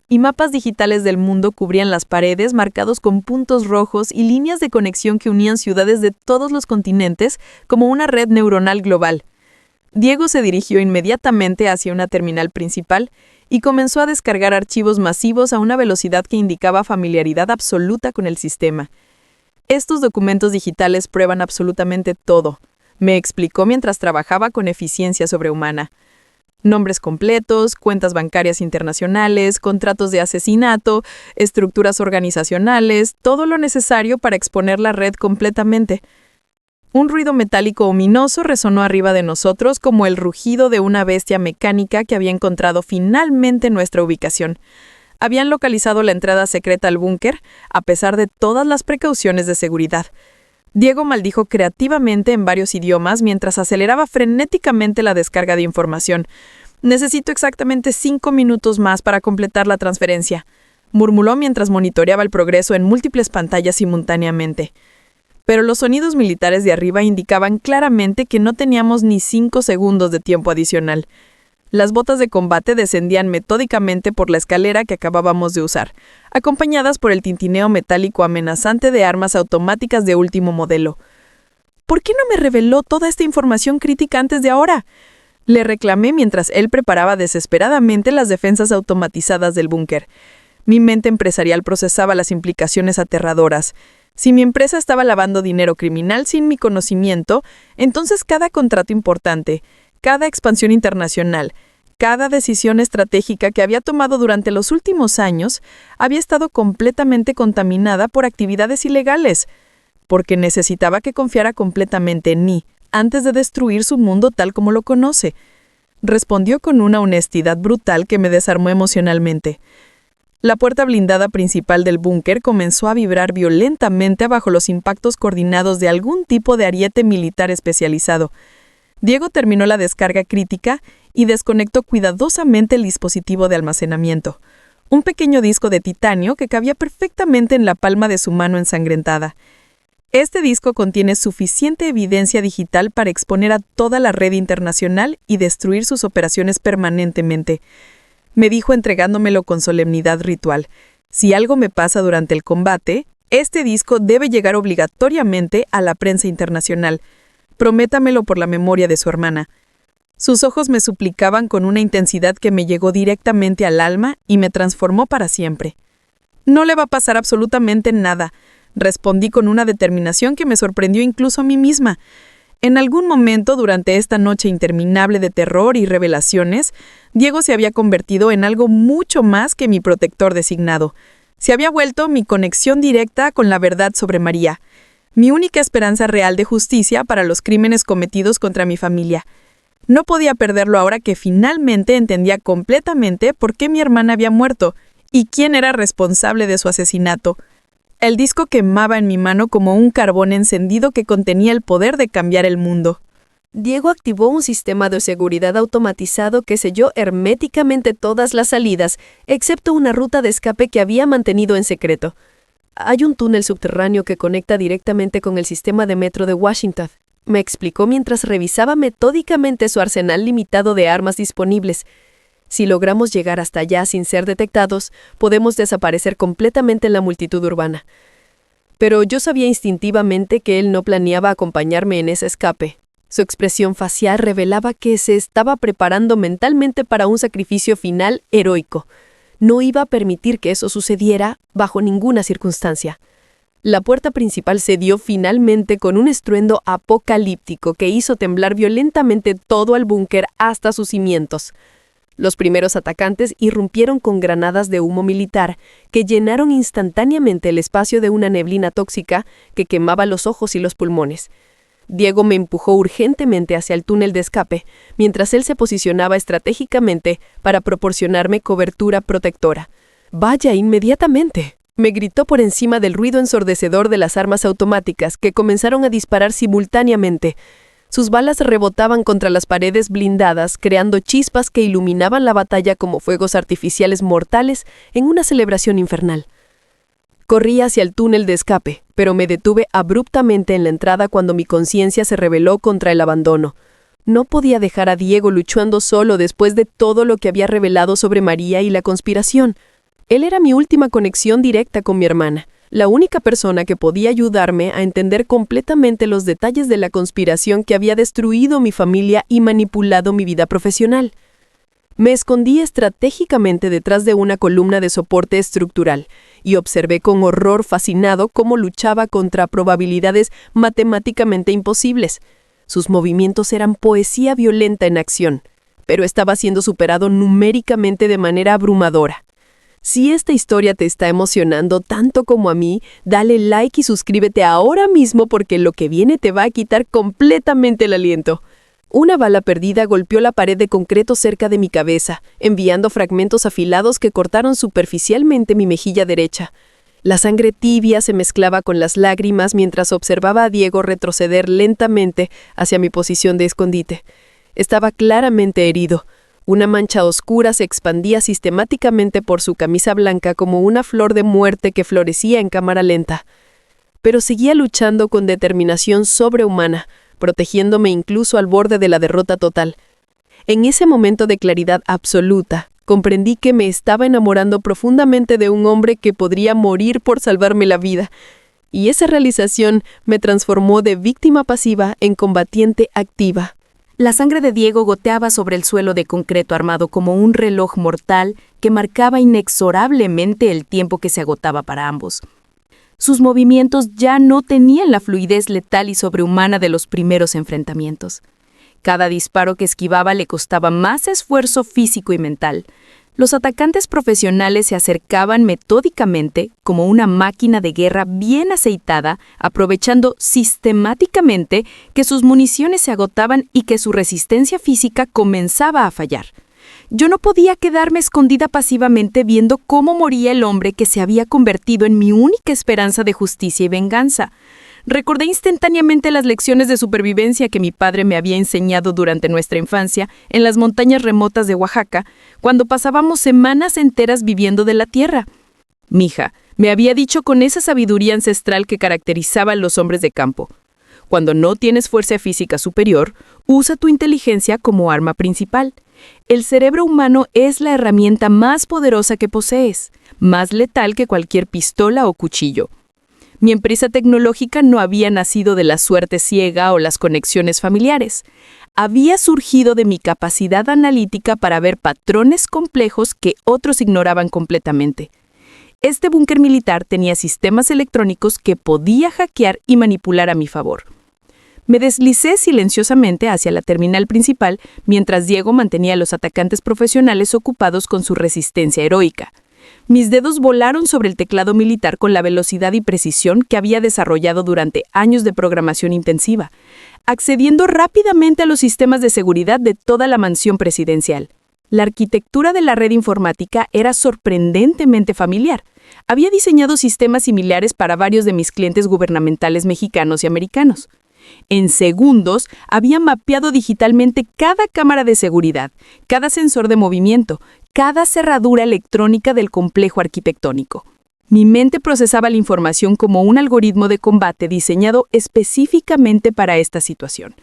y mapas digitales del mundo cubrían las paredes marcados con puntos rojos y líneas de conexión que unían ciudades de todos los continentes como una red neuronal global. Diego se dirigió inmediatamente hacia una terminal principal y comenzó a descargar archivos masivos a una velocidad que indicaba familiaridad absoluta con el sistema. Estos documentos digitales prueban absolutamente todo, me explicó mientras trabajaba con eficiencia sobrehumana. Nombres completos, cuentas bancarias internacionales, contratos de asesinato, estructuras organizacionales, todo lo necesario para exponer la red completamente. Un ruido metálico ominoso resonó arriba de nosotros como el rugido de una bestia mecánica que había encontrado finalmente nuestra ubicación. Habían localizado la entrada secreta al búnker, a pesar de todas las precauciones de seguridad. Diego maldijo creativamente en varios idiomas mientras aceleraba frenéticamente la descarga de información. «Necesito exactamente 5 minutos más para completar la transferencia», murmuró mientras monitoreaba el progreso en múltiples pantallas simultáneamente. Pero los sonidos militares de arriba indicaban claramente que no teníamos ni 5 segundos de tiempo adicional. Las botas de combate descendían metódicamente por la escalera que acabábamos de usar, acompañadas por el tintineo metálico amenazante de armas automáticas de último modelo. ¿Por qué no me reveló toda esta información crítica antes de ahora?, le reclamé mientras él preparaba desesperadamente las defensas automatizadas del búnker. Mi mente empresarial procesaba las implicaciones aterradoras. Si mi empresa estaba lavando dinero criminal sin mi conocimiento, entonces cada contrato importante, cada expansión internacional, cada decisión estratégica que había tomado durante los últimos años había estado completamente contaminada por actividades ilegales, porque necesitaba que confiara completamente en mí antes de destruir su mundo tal como lo conoce. Respondió con una honestidad brutal que me desarmó emocionalmente. La puerta blindada principal del búnker comenzó a vibrar violentamente bajo los impactos coordinados de algún tipo de ariete militar especializado. Diego terminó la descarga crítica y desconectó cuidadosamente el dispositivo de almacenamiento, un pequeño disco de titanio que cabía perfectamente en la palma de su mano ensangrentada. Este disco contiene suficiente evidencia digital para exponer a toda la red internacional y destruir sus operaciones permanentemente. Me dijo entregándomelo con solemnidad ritual. Si algo me pasa durante el combate, este disco debe llegar obligatoriamente a la prensa internacional. Prométamelo por la memoria de su hermana. Sus ojos me suplicaban con una intensidad que me llegó directamente al alma y me transformó para siempre. «No le va a pasar absolutamente nada», respondí con una determinación que me sorprendió incluso a mí misma. En algún momento durante esta noche interminable de terror y revelaciones, Diego se había convertido en algo mucho más que mi protector designado. Se había vuelto mi conexión directa con la verdad sobre María, mi única esperanza real de justicia para los crímenes cometidos contra mi familia. No podía perderlo ahora que finalmente entendía completamente por qué mi hermana había muerto y quién era responsable de su asesinato. El disco quemaba en mi mano como un carbón encendido que contenía el poder de cambiar el mundo. Diego activó un sistema de seguridad automatizado que selló herméticamente todas las salidas, excepto una ruta de escape que había mantenido en secreto. Hay un túnel subterráneo que conecta directamente con el sistema de metro de Washington, me explicó mientras revisaba metódicamente su arsenal limitado de armas disponibles. Si logramos llegar hasta allá sin ser detectados, podemos desaparecer completamente en la multitud urbana. Pero yo sabía instintivamente que él no planeaba acompañarme en ese escape. Su expresión facial revelaba que se estaba preparando mentalmente para un sacrificio final heroico. No iba a permitir que eso sucediera bajo ninguna circunstancia. La puerta principal cedió finalmente con un estruendo apocalíptico que hizo temblar violentamente todo el búnker hasta sus cimientos. Los primeros atacantes irrumpieron con granadas de humo militar que llenaron instantáneamente el espacio de una neblina tóxica que quemaba los ojos y los pulmones. Diego me empujó urgentemente hacia el túnel de escape, mientras él se posicionaba estratégicamente para proporcionarme cobertura protectora. «¡Vaya inmediatamente!», me gritó por encima del ruido ensordecedor de las armas automáticas que comenzaron a disparar simultáneamente. Sus balas rebotaban contra las paredes blindadas, creando chispas que iluminaban la batalla como fuegos artificiales mortales en una celebración infernal. Corrí hacia el túnel de escape, pero me detuve abruptamente en la entrada cuando mi conciencia se rebeló contra el abandono. No podía dejar a Diego luchando solo después de todo lo que había revelado sobre María y la conspiración. Él era mi última conexión directa con mi hermana, la única persona que podía ayudarme a entender completamente los detalles de la conspiración que había destruido mi familia y manipulado mi vida profesional. Me escondí estratégicamente detrás de una columna de soporte estructural y observé con horror fascinado cómo luchaba contra probabilidades matemáticamente imposibles. Sus movimientos eran poesía violenta en acción, pero estaba siendo superado numéricamente de manera abrumadora. Si esta historia te está emocionando tanto como a mí, dale like y suscríbete ahora mismo porque lo que viene te va a quitar completamente el aliento. Una bala perdida golpeó la pared de concreto cerca de mi cabeza, enviando fragmentos afilados que cortaron superficialmente mi mejilla derecha. La sangre tibia se mezclaba con las lágrimas mientras observaba a Diego retroceder lentamente hacia mi posición de escondite. Estaba claramente herido. Una mancha oscura se expandía sistemáticamente por su camisa blanca como una flor de muerte que florecía en cámara lenta. Pero seguía luchando con determinación sobrehumana, protegiéndome incluso al borde de la derrota total. En ese momento de claridad absoluta, comprendí que me estaba enamorando profundamente de un hombre que podría morir por salvarme la vida. Y esa realización me transformó de víctima pasiva en combatiente activa. La sangre de Diego goteaba sobre el suelo de concreto armado como un reloj mortal que marcaba inexorablemente el tiempo que se agotaba para ambos. Sus movimientos ya no tenían la fluidez letal y sobrehumana de los primeros enfrentamientos. Cada disparo que esquivaba le costaba más esfuerzo físico y mental. Los atacantes profesionales se acercaban metódicamente, como una máquina de guerra bien aceitada, aprovechando sistemáticamente que sus municiones se agotaban y que su resistencia física comenzaba a fallar. Yo no podía quedarme escondida pasivamente viendo cómo moría el hombre que se había convertido en mi única esperanza de justicia y venganza. Recordé instantáneamente las lecciones de supervivencia que mi padre me había enseñado durante nuestra infancia en las montañas remotas de Oaxaca, cuando pasábamos semanas enteras viviendo de la tierra. Mija, me había dicho con esa sabiduría ancestral que caracterizaba a los hombres de campo. Cuando no tienes fuerza física superior, usa tu inteligencia como arma principal. El cerebro humano es la herramienta más poderosa que posees, más letal que cualquier pistola o cuchillo. Mi empresa tecnológica no había nacido de la suerte ciega o las conexiones familiares. Había surgido de mi capacidad analítica para ver patrones complejos que otros ignoraban completamente. Este búnker militar tenía sistemas electrónicos que podía hackear y manipular a mi favor. Me deslicé silenciosamente hacia la terminal principal mientras Diego mantenía a los atacantes profesionales ocupados con su resistencia heroica. Mis dedos volaron sobre el teclado militar con la velocidad y precisión que había desarrollado durante años de programación intensiva, accediendo rápidamente a los sistemas de seguridad de toda la mansión presidencial. La arquitectura de la red informática era sorprendentemente familiar. Había diseñado sistemas similares para varios de mis clientes gubernamentales mexicanos y americanos. En segundos, había mapeado digitalmente cada cámara de seguridad, cada sensor de movimiento, cada cerradura electrónica del complejo arquitectónico. Mi mente procesaba la información como un algoritmo de combate diseñado específicamente para esta situación.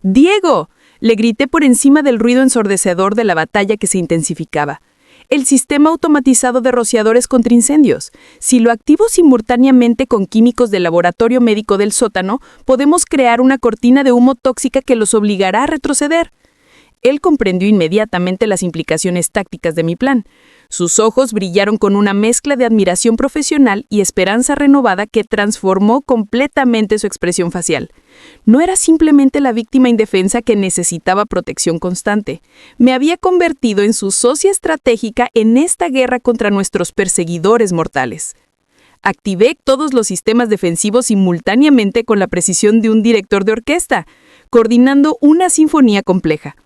¡Diego!, le grité por encima del ruido ensordecedor de la batalla que se intensificaba. El sistema automatizado de rociadores contra incendios. Si lo activo simultáneamente con químicos del laboratorio médico del sótano, podemos crear una cortina de humo tóxica que los obligará a retroceder. Él comprendió inmediatamente las implicaciones tácticas de mi plan. Sus ojos brillaron con una mezcla de admiración profesional y esperanza renovada que transformó completamente su expresión facial. No era simplemente la víctima indefensa que necesitaba protección constante. Me había convertido en su socia estratégica en esta guerra contra nuestros perseguidores mortales. Activé todos los sistemas defensivos simultáneamente con la precisión de un director de orquesta, coordinando una sinfonía compleja.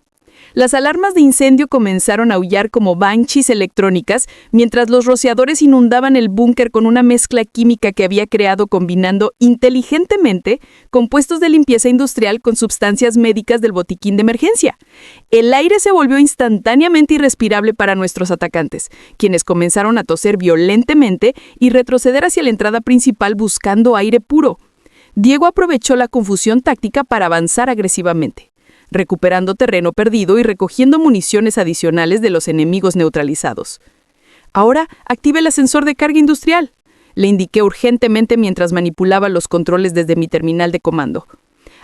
Las alarmas de incendio comenzaron a aullar como banshees electrónicas mientras los rociadores inundaban el búnker con una mezcla química que había creado combinando inteligentemente compuestos de limpieza industrial con sustancias médicas del botiquín de emergencia. El aire se volvió instantáneamente irrespirable para nuestros atacantes, quienes comenzaron a toser violentemente y retroceder hacia la entrada principal buscando aire puro. Diego aprovechó la confusión táctica para avanzar agresivamente, recuperando terreno perdido y recogiendo municiones adicionales de los enemigos neutralizados. Ahora, active el ascensor de carga industrial, le indiqué urgentemente mientras manipulaba los controles desde mi terminal de comando.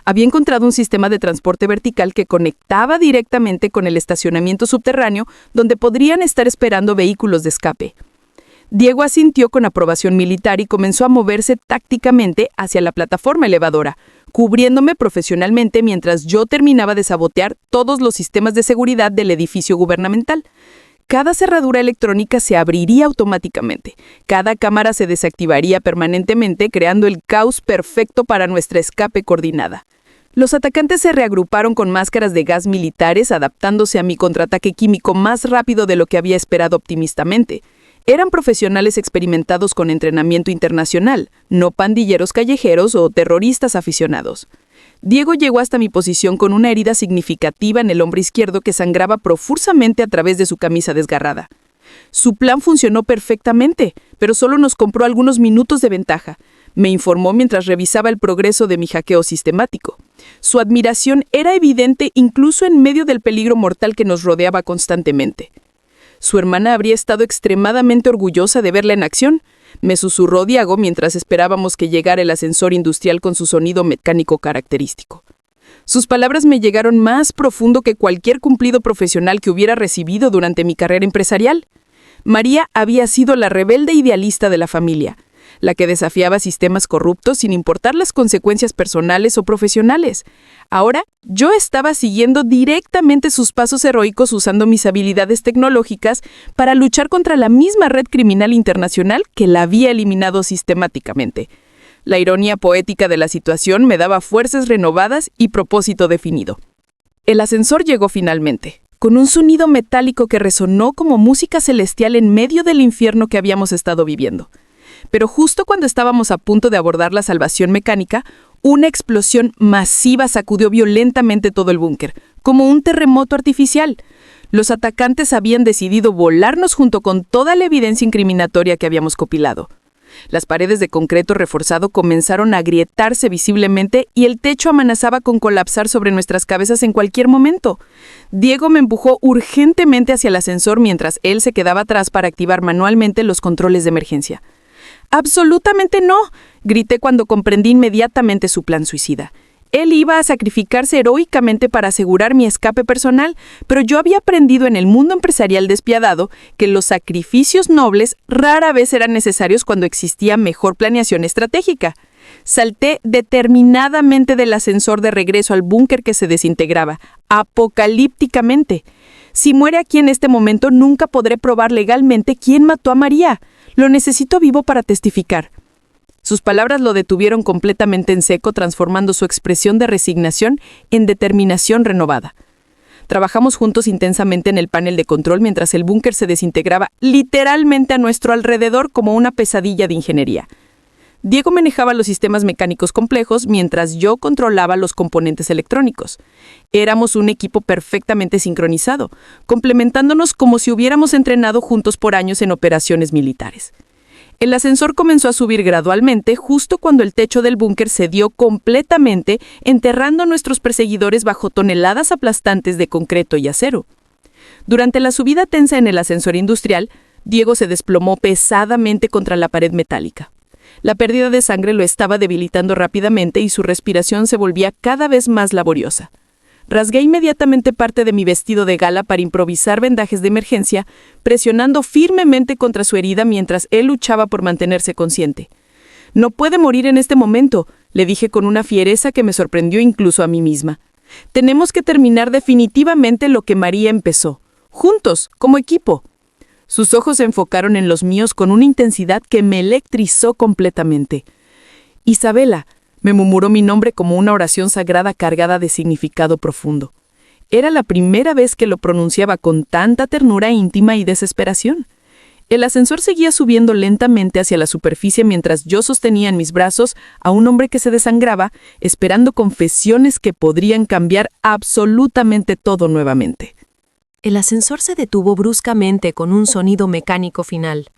Había encontrado un sistema de transporte vertical que conectaba directamente con el estacionamiento subterráneo donde podrían estar esperando vehículos de escape. Diego asintió con aprobación militar y comenzó a moverse tácticamente hacia la plataforma elevadora, cubriéndome profesionalmente mientras yo terminaba de sabotear todos los sistemas de seguridad del edificio gubernamental. Cada cerradura electrónica se abriría automáticamente. Cada cámara se desactivaría permanentemente, creando el caos perfecto para nuestra escape coordinada. Los atacantes se reagruparon con máscaras de gas militares, adaptándose a mi contraataque químico más rápido de lo que había esperado optimistamente. Eran profesionales experimentados con entrenamiento internacional, no pandilleros callejeros o terroristas aficionados. Diego llegó hasta mi posición con una herida significativa en el hombro izquierdo que sangraba profusamente a través de su camisa desgarrada. Su plan funcionó perfectamente, pero solo nos compró algunos minutos de ventaja, me informó mientras revisaba el progreso de mi hackeo sistemático. Su admiración era evidente incluso en medio del peligro mortal que nos rodeaba constantemente. Su hermana habría estado extremadamente orgullosa de verla en acción, me susurró Diego mientras esperábamos que llegara el ascensor industrial con su sonido mecánico característico. Sus palabras me llegaron más profundo que cualquier cumplido profesional que hubiera recibido durante mi carrera empresarial. María había sido la rebelde idealista de la familia, la que desafiaba sistemas corruptos sin importar las consecuencias personales o profesionales. Ahora, yo estaba siguiendo directamente sus pasos heroicos usando mis habilidades tecnológicas para luchar contra la misma red criminal internacional que la había eliminado sistemáticamente. La ironía poética de la situación me daba fuerzas renovadas y propósito definido. El ascensor llegó finalmente, con un sonido metálico que resonó como música celestial en medio del infierno que habíamos estado viviendo. Pero justo cuando estábamos a punto de abordar la salvación mecánica, una explosión masiva sacudió violentamente todo el búnker, como un terremoto artificial. Los atacantes habían decidido volarnos junto con toda la evidencia incriminatoria que habíamos compilado. Las paredes de concreto reforzado comenzaron a agrietarse visiblemente y el techo amenazaba con colapsar sobre nuestras cabezas en cualquier momento. Diego me empujó urgentemente hacia el ascensor mientras él se quedaba atrás para activar manualmente los controles de emergencia. «¡Absolutamente no!», grité cuando comprendí inmediatamente su plan suicida. Él iba a sacrificarse heroicamente para asegurar mi escape personal, pero yo había aprendido en el mundo empresarial despiadado que los sacrificios nobles rara vez eran necesarios cuando existía mejor planeación estratégica. Salté determinadamente del ascensor de regreso al búnker que se desintegraba, apocalípticamente. Si muere aquí en este momento, nunca podré probar legalmente quién mató a María. Lo necesito vivo para testificar. Sus palabras lo detuvieron completamente en seco, transformando su expresión de resignación en determinación renovada. Trabajamos juntos intensamente en el panel de control mientras el búnker se desintegraba literalmente a nuestro alrededor como una pesadilla de ingeniería. Diego manejaba los sistemas mecánicos complejos mientras yo controlaba los componentes electrónicos. Éramos un equipo perfectamente sincronizado, complementándonos como si hubiéramos entrenado juntos por años en operaciones militares. El ascensor comenzó a subir gradualmente justo cuando el techo del búnker cedió completamente, enterrando a nuestros perseguidores bajo toneladas aplastantes de concreto y acero. Durante la subida tensa en el ascensor industrial, Diego se desplomó pesadamente contra la pared metálica. La pérdida de sangre lo estaba debilitando rápidamente y su respiración se volvía cada vez más laboriosa. Rasgué inmediatamente parte de mi vestido de gala para improvisar vendajes de emergencia, presionando firmemente contra su herida mientras él luchaba por mantenerse consciente. «No puede morir en este momento», le dije con una fiereza que me sorprendió incluso a mí misma. «Tenemos que terminar definitivamente lo que María empezó. Juntos, como equipo». Sus ojos se enfocaron en los míos con una intensidad que me electrizó completamente. «Isabela», me murmuró mi nombre como una oración sagrada cargada de significado profundo. Era la primera vez que lo pronunciaba con tanta ternura íntima y desesperación. El ascensor seguía subiendo lentamente hacia la superficie mientras yo sostenía en mis brazos a un hombre que se desangraba, esperando confesiones que podrían cambiar absolutamente todo nuevamente. El ascensor se detuvo bruscamente con un sonido mecánico final.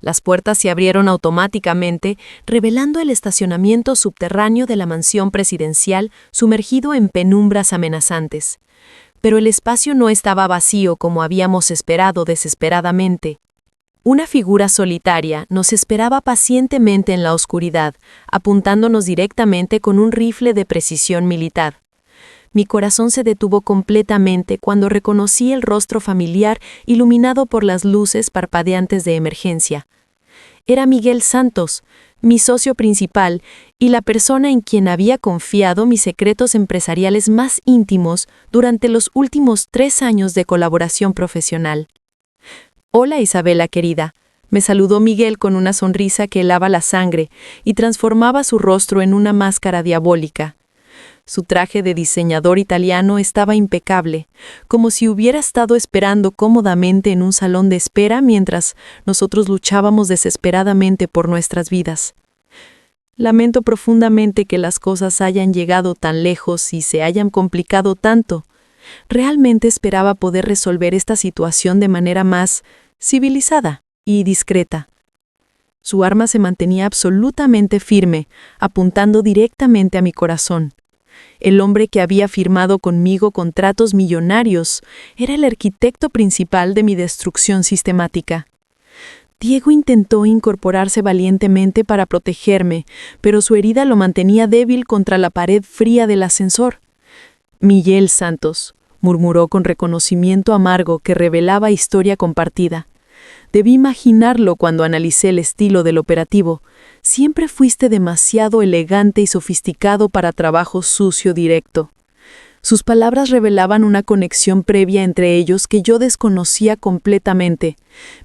Las puertas se abrieron automáticamente, revelando el estacionamiento subterráneo de la mansión presidencial sumergido en penumbras amenazantes. Pero el espacio no estaba vacío como habíamos esperado desesperadamente. Una figura solitaria nos esperaba pacientemente en la oscuridad, apuntándonos directamente con un rifle de precisión militar. Mi corazón se detuvo completamente cuando reconocí el rostro familiar iluminado por las luces parpadeantes de emergencia. Era Miguel Santos, mi socio principal y la persona en quien había confiado mis secretos empresariales más íntimos durante los últimos 3 años de colaboración profesional. Hola, Isabela querida. Me saludó Miguel con una sonrisa que helaba la sangre y transformaba su rostro en una máscara diabólica. Su traje de diseñador italiano estaba impecable, como si hubiera estado esperando cómodamente en un salón de espera mientras nosotros luchábamos desesperadamente por nuestras vidas. Lamento profundamente que las cosas hayan llegado tan lejos y se hayan complicado tanto. Realmente esperaba poder resolver esta situación de manera más civilizada y discreta. Su arma se mantenía absolutamente firme, apuntando directamente a mi corazón. El hombre que había firmado conmigo contratos millonarios era el arquitecto principal de mi destrucción sistemática. Diego intentó incorporarse valientemente para protegerme, pero su herida lo mantenía débil contra la pared fría del ascensor. Miguel Santos, murmuró con reconocimiento amargo que revelaba historia compartida. Debí imaginarlo cuando analicé el estilo del operativo. Siempre fuiste demasiado elegante y sofisticado para trabajo sucio directo. Sus palabras revelaban una conexión previa entre ellos que yo desconocía completamente.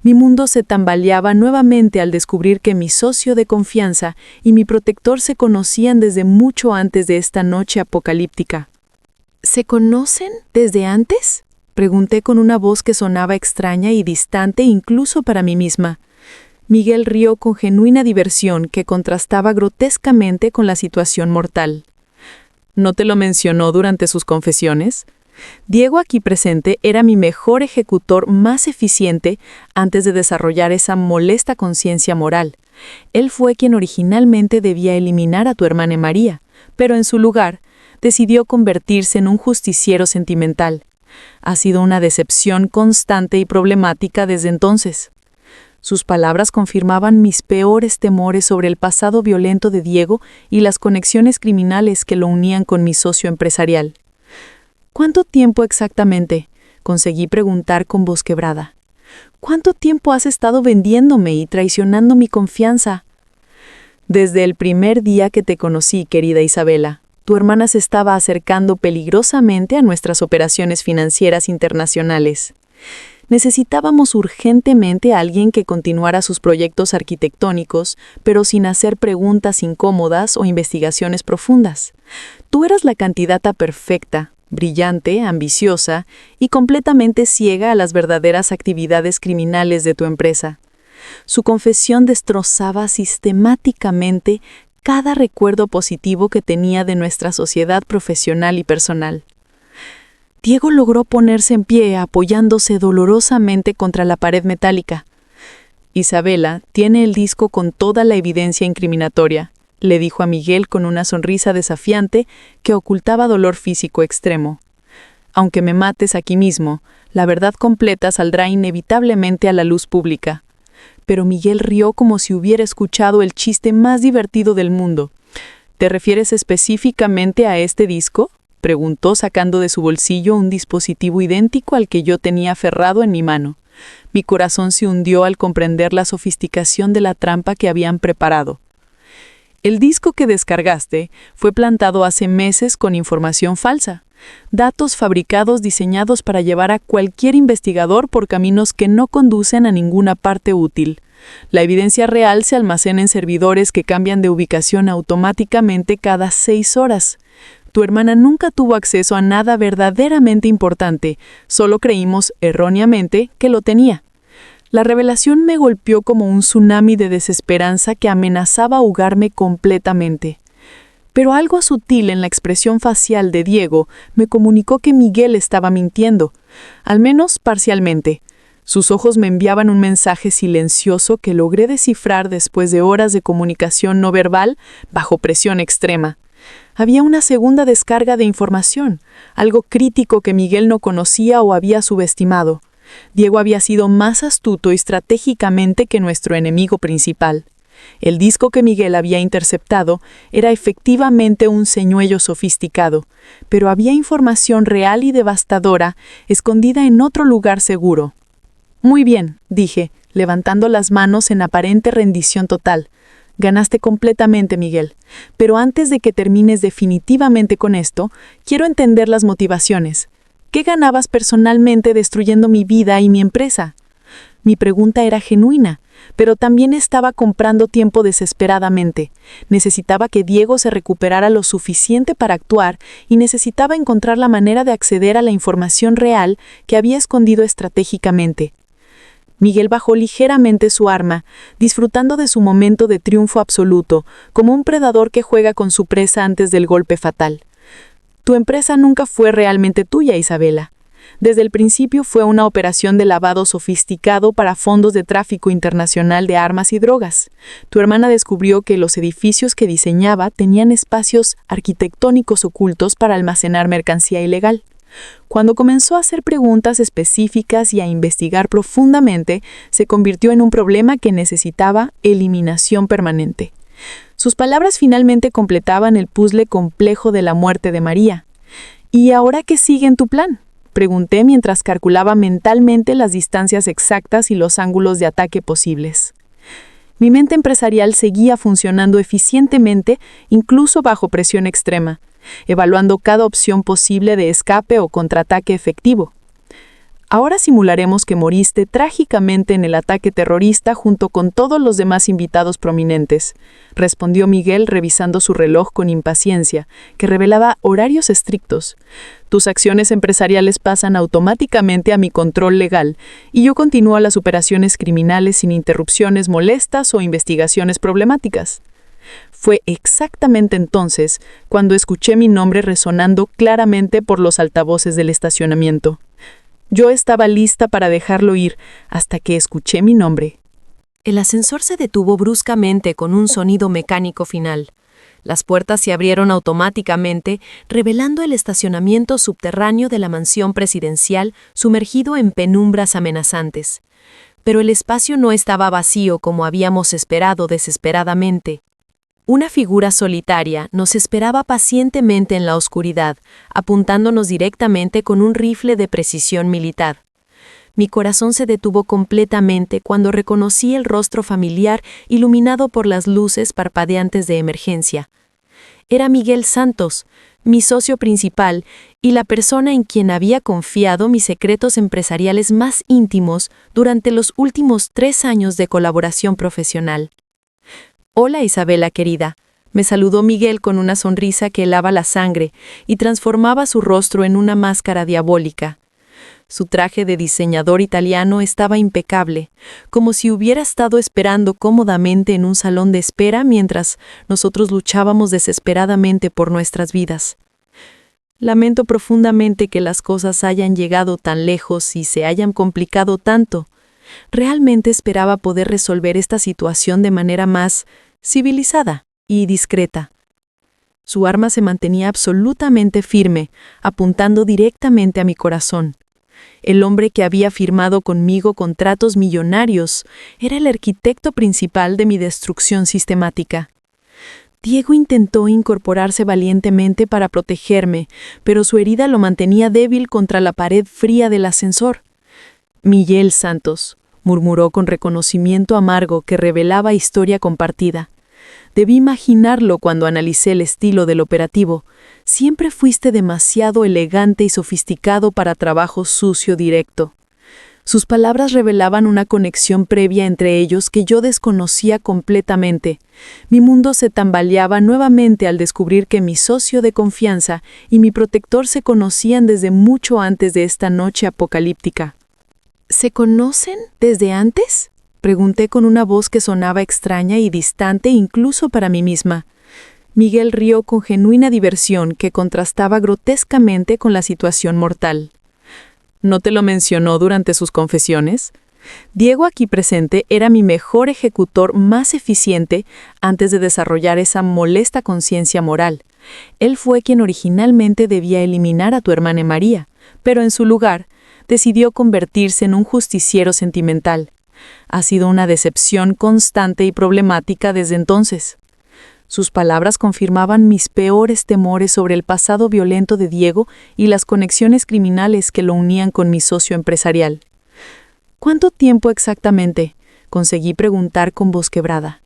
Mi mundo se tambaleaba nuevamente al descubrir que mi socio de confianza y mi protector se conocían desde mucho antes de esta noche apocalíptica. ¿Se conocen desde antes?, pregunté con una voz que sonaba extraña y distante incluso para mí misma. Miguel rió con genuina diversión que contrastaba grotescamente con la situación mortal. ¿No te lo mencionó durante sus confesiones? Diego aquí presente era mi mejor ejecutor más eficiente antes de desarrollar esa molesta conciencia moral. Él fue quien originalmente debía eliminar a tu hermana María, pero en su lugar decidió convertirse en un justiciero sentimental. Ha sido una decepción constante y problemática desde entonces. Sus palabras confirmaban mis peores temores sobre el pasado violento de Diego y las conexiones criminales que lo unían con mi socio empresarial. ¿Cuánto tiempo exactamente?, conseguí preguntar con voz quebrada. ¿Cuánto tiempo has estado vendiéndome y traicionando mi confianza? Desde el primer día que te conocí, querida Isabela. Tu hermana se estaba acercando peligrosamente a nuestras operaciones financieras internacionales. Necesitábamos urgentemente a alguien que continuara sus proyectos arquitectónicos, pero sin hacer preguntas incómodas o investigaciones profundas. Tú eras la candidata perfecta, brillante, ambiciosa y completamente ciega a las verdaderas actividades criminales de tu empresa. Su confesión destrozaba sistemáticamente cada recuerdo positivo que tenía de nuestra sociedad profesional y personal. Diego logró ponerse en pie apoyándose dolorosamente contra la pared metálica. Isabela tiene el disco con toda la evidencia incriminatoria, le dijo a Miguel con una sonrisa desafiante que ocultaba dolor físico extremo. Aunque me mates aquí mismo, la verdad completa saldrá inevitablemente a la luz pública. Pero Miguel rió como si hubiera escuchado el chiste más divertido del mundo. ¿Te refieres específicamente a este disco?, preguntó sacando de su bolsillo un dispositivo idéntico al que yo tenía aferrado en mi mano. Mi corazón se hundió al comprender la sofisticación de la trampa que habían preparado. El disco que descargaste fue plantado hace meses con información falsa. Datos fabricados diseñados para llevar a cualquier investigador por caminos que no conducen a ninguna parte útil. La evidencia real se almacena en servidores que cambian de ubicación automáticamente cada 6 horas. Tu hermana nunca tuvo acceso a nada verdaderamente importante, solo creímos, erróneamente, que lo tenía. La revelación me golpeó como un tsunami de desesperanza que amenazaba ahogarme completamente. Pero algo sutil en la expresión facial de Diego me comunicó que Miguel estaba mintiendo, al menos parcialmente. Sus ojos me enviaban un mensaje silencioso que logré descifrar después de horas de comunicación no verbal bajo presión extrema. Había una segunda descarga de información, algo crítico que Miguel no conocía o había subestimado. Diego había sido más astuto estratégicamente que nuestro enemigo principal. El disco que Miguel había interceptado era efectivamente un señuelo sofisticado, pero había información real y devastadora escondida en otro lugar seguro. Muy bien, dije, levantando las manos en aparente rendición total. Ganaste completamente, Miguel. Pero antes de que termines definitivamente con esto, quiero entender las motivaciones. ¿Qué ganabas personalmente destruyendo mi vida y mi empresa? Mi pregunta era genuina, pero también estaba comprando tiempo desesperadamente. Necesitaba que Diego se recuperara lo suficiente para actuar y necesitaba encontrar la manera de acceder a la información real que había escondido estratégicamente. Miguel bajó ligeramente su arma, disfrutando de su momento de triunfo absoluto, como un predador que juega con su presa antes del golpe fatal. Tu empresa nunca fue realmente tuya, Isabela. Desde el principio fue una operación de lavado sofisticado para fondos de tráfico internacional de armas y drogas. Tu hermana descubrió que los edificios que diseñaba tenían espacios arquitectónicos ocultos para almacenar mercancía ilegal. Cuando comenzó a hacer preguntas específicas y a investigar profundamente, se convirtió en un problema que necesitaba eliminación permanente. Sus palabras finalmente completaban el puzzle complejo de la muerte de María. ¿Y ahora qué sigue en tu plan?, pregunté mientras calculaba mentalmente las distancias exactas y los ángulos de ataque posibles. Mi mente empresarial seguía funcionando eficientemente, incluso bajo presión extrema, evaluando cada opción posible de escape o contraataque efectivo. Ahora simularemos que moriste trágicamente en el ataque terrorista junto con todos los demás invitados prominentes, respondió Miguel revisando su reloj con impaciencia, que revelaba horarios estrictos. Tus acciones empresariales pasan automáticamente a mi control legal y yo continúo las operaciones criminales sin interrupciones molestas o investigaciones problemáticas. Fue exactamente entonces cuando escuché mi nombre resonando claramente por los altavoces del estacionamiento. Yo estaba lista para dejarlo ir hasta que escuché mi nombre. El ascensor se detuvo bruscamente con un sonido mecánico final. Las puertas se abrieron automáticamente, revelando el estacionamiento subterráneo de la mansión presidencial sumergido en penumbras amenazantes. Pero el espacio no estaba vacío como habíamos esperado desesperadamente. Una figura solitaria nos esperaba pacientemente en la oscuridad, apuntándonos directamente con un rifle de precisión militar. Mi corazón se detuvo completamente cuando reconocí el rostro familiar iluminado por las luces parpadeantes de emergencia. Era Miguel Santos, mi socio principal y la persona en quien había confiado mis secretos empresariales más íntimos durante los últimos 3 años de colaboración profesional. «Hola, Isabela querida», me saludó Miguel con una sonrisa que helaba la sangre y transformaba su rostro en una máscara diabólica. Su traje de diseñador italiano estaba impecable, como si hubiera estado esperando cómodamente en un salón de espera mientras nosotros luchábamos desesperadamente por nuestras vidas. Lamento profundamente que las cosas hayan llegado tan lejos y se hayan complicado tanto. Realmente esperaba poder resolver esta situación de manera más civilizada y discreta. Su arma se mantenía absolutamente firme, apuntando directamente a mi corazón. El hombre que había firmado conmigo contratos millonarios era el arquitecto principal de mi destrucción sistemática. Diego intentó incorporarse valientemente para protegerme, pero su herida lo mantenía débil contra la pared fría del ascensor. «Miguel Santos», murmuró con reconocimiento amargo que revelaba historia compartida. Debí imaginarlo cuando analicé el estilo del operativo. Siempre fuiste demasiado elegante y sofisticado para trabajo sucio directo. Sus palabras revelaban una conexión previa entre ellos que yo desconocía completamente. Mi mundo se tambaleaba nuevamente al descubrir que mi socio de confianza y mi protector se conocían desde mucho antes de esta noche apocalíptica. «¿Se conocen desde antes?», pregunté con una voz que sonaba extraña y distante incluso para mí misma. Miguel rió con genuina diversión que contrastaba grotescamente con la situación mortal. ¿No te lo mencionó durante sus confesiones? Diego aquí presente era mi mejor ejecutor más eficiente antes de desarrollar esa molesta conciencia moral. Él fue quien originalmente debía eliminar a tu hermana María, pero en su lugar decidió convertirse en un justiciero sentimental. Ha sido una decepción constante y problemática desde entonces. Sus palabras confirmaban mis peores temores sobre el pasado violento de Diego y las conexiones criminales que lo unían con mi socio empresarial. «¿Cuánto tiempo exactamente?», conseguí preguntar con voz quebrada.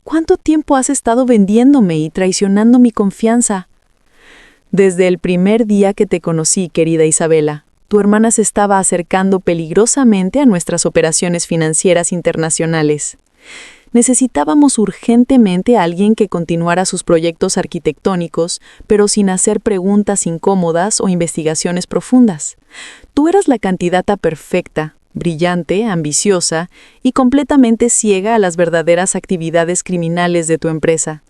«¿Cuánto tiempo has estado vendiéndome y traicionando mi confianza?» «Desde el primer día que te conocí, querida Isabela», Tu hermana se estaba acercando peligrosamente a nuestras operaciones financieras internacionales. Necesitábamos urgentemente a alguien que continuara sus proyectos arquitectónicos, pero sin hacer preguntas incómodas o investigaciones profundas. Tú eras la candidata perfecta, brillante, ambiciosa y completamente ciega a las verdaderas actividades criminales de tu empresa.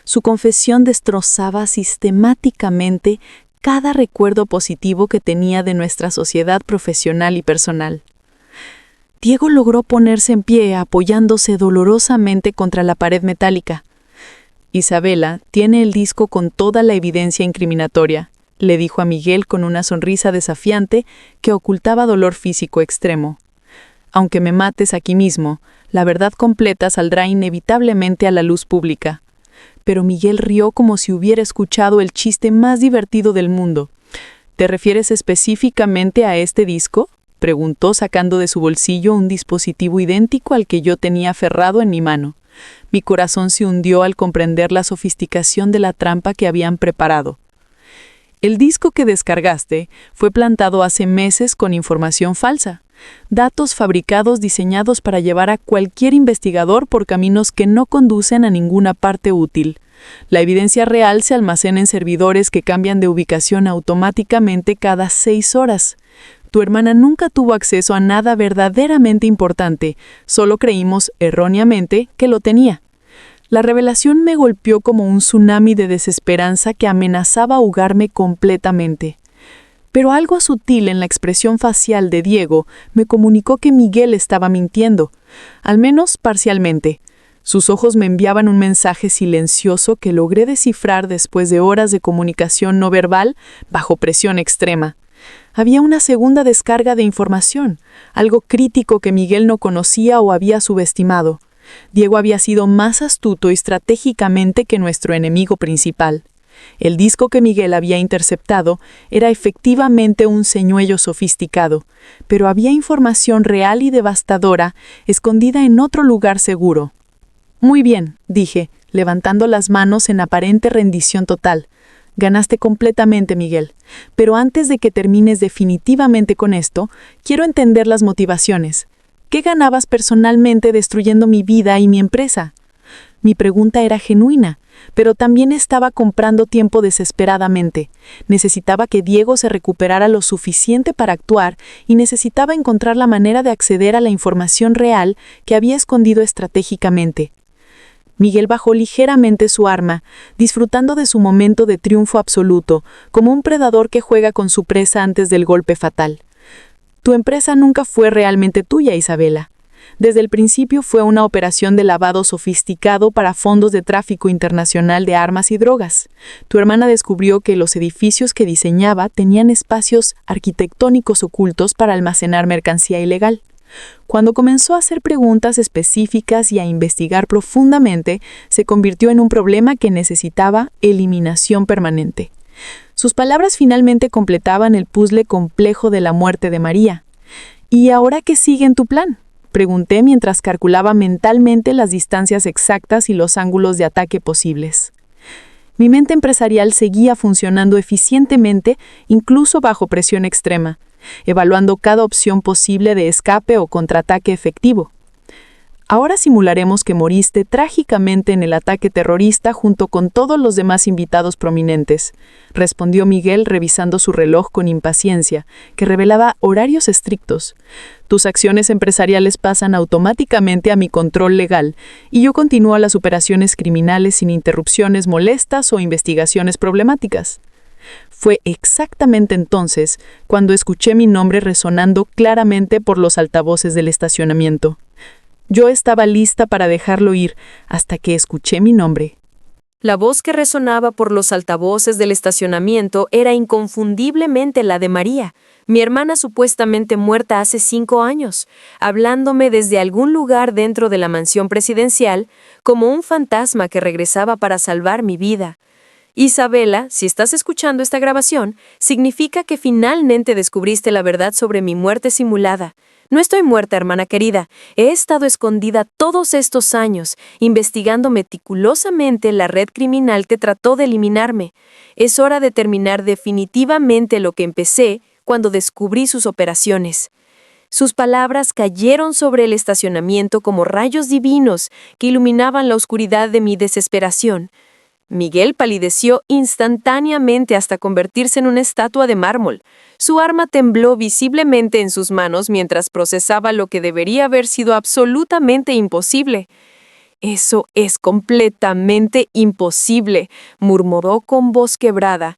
Su confesión destrozaba sistemáticamente cada recuerdo positivo que tenía de nuestra sociedad profesional y personal. Diego logró ponerse en pie apoyándose dolorosamente contra la pared metálica. Isabela tiene el disco con toda la evidencia incriminatoria, le dijo a Miguel con una sonrisa desafiante que ocultaba dolor físico extremo. Aunque me mates aquí mismo, la verdad completa saldrá inevitablemente a la luz pública. Pero Miguel rió como si hubiera escuchado el chiste más divertido del mundo. ¿Te refieres específicamente a este disco?, preguntó sacando de su bolsillo un dispositivo idéntico al que yo tenía aferrado en mi mano. Mi corazón se hundió al comprender la sofisticación de la trampa que habían preparado. El disco que descargaste fue plantado hace meses con información falsa. Datos fabricados diseñados para llevar a cualquier investigador por caminos que no conducen a ninguna parte útil. La evidencia real se almacena en servidores que cambian de ubicación automáticamente cada 6 horas. Tu hermana nunca tuvo acceso a nada verdaderamente importante, solo creímos, erróneamente, que lo tenía. La revelación me golpeó como un tsunami de desesperanza que amenazaba ahogarme completamente. Pero algo sutil en la expresión facial de Diego me comunicó que Miguel estaba mintiendo, al menos parcialmente. Sus ojos me enviaban un mensaje silencioso que logré descifrar después de horas de comunicación no verbal bajo presión extrema. Había una segunda descarga de información, algo crítico que Miguel no conocía o había subestimado. Diego había sido más astuto estratégicamente que nuestro enemigo principal. El disco que Miguel había interceptado era efectivamente un señuelo sofisticado, pero había información real y devastadora escondida en otro lugar seguro. Muy bien, dije, levantando las manos en aparente rendición total. Ganaste completamente, Miguel. Pero antes de que termines definitivamente con esto, quiero entender las motivaciones. ¿Qué ganabas personalmente destruyendo mi vida y mi empresa? Mi pregunta era genuina, pero también estaba comprando tiempo desesperadamente. Necesitaba que Diego se recuperara lo suficiente para actuar y necesitaba encontrar la manera de acceder a la información real que había escondido estratégicamente. Miguel bajó ligeramente su arma, disfrutando de su momento de triunfo absoluto, como un predador que juega con su presa antes del golpe fatal. Tu empresa nunca fue realmente tuya, Isabela. Desde el principio fue una operación de lavado sofisticado para fondos de tráfico internacional de armas y drogas. Tu hermana descubrió que los edificios que diseñaba tenían espacios arquitectónicos ocultos para almacenar mercancía ilegal. Cuando comenzó a hacer preguntas específicas y a investigar profundamente, se convirtió en un problema que necesitaba eliminación permanente. Sus palabras finalmente completaban el puzzle complejo de la muerte de María. ¿Y ahora qué sigue en tu plan?, pregunté mientras calculaba mentalmente las distancias exactas y los ángulos de ataque posibles. Mi mente empresarial seguía funcionando eficientemente, incluso bajo presión extrema, evaluando cada opción posible de escape o contraataque efectivo. Ahora simularemos que moriste trágicamente en el ataque terrorista junto con todos los demás invitados prominentes, respondió Miguel revisando su reloj con impaciencia, que revelaba horarios estrictos. Tus acciones empresariales pasan automáticamente a mi control legal y yo continúo las operaciones criminales sin interrupciones molestas o investigaciones problemáticas. Fue exactamente entonces cuando escuché mi nombre resonando claramente por los altavoces del estacionamiento. Yo estaba lista para dejarlo ir hasta que escuché mi nombre. La voz que resonaba por los altavoces del estacionamiento era inconfundiblemente la de María, mi hermana supuestamente muerta hace 5 años, hablándome desde algún lugar dentro de la mansión presidencial como un fantasma que regresaba para salvar mi vida. Isabela, si estás escuchando esta grabación, significa que finalmente descubriste la verdad sobre mi muerte simulada. No estoy muerta, hermana querida. He estado escondida todos estos años, investigando meticulosamente la red criminal que trató de eliminarme. Es hora de terminar definitivamente lo que empecé cuando descubrí sus operaciones. Sus palabras cayeron sobre el estacionamiento como rayos divinos que iluminaban la oscuridad de mi desesperación. Miguel palideció instantáneamente hasta convertirse en una estatua de mármol. Su arma tembló visiblemente en sus manos mientras procesaba lo que debería haber sido absolutamente imposible. «Eso es completamente imposible», murmuró con voz quebrada.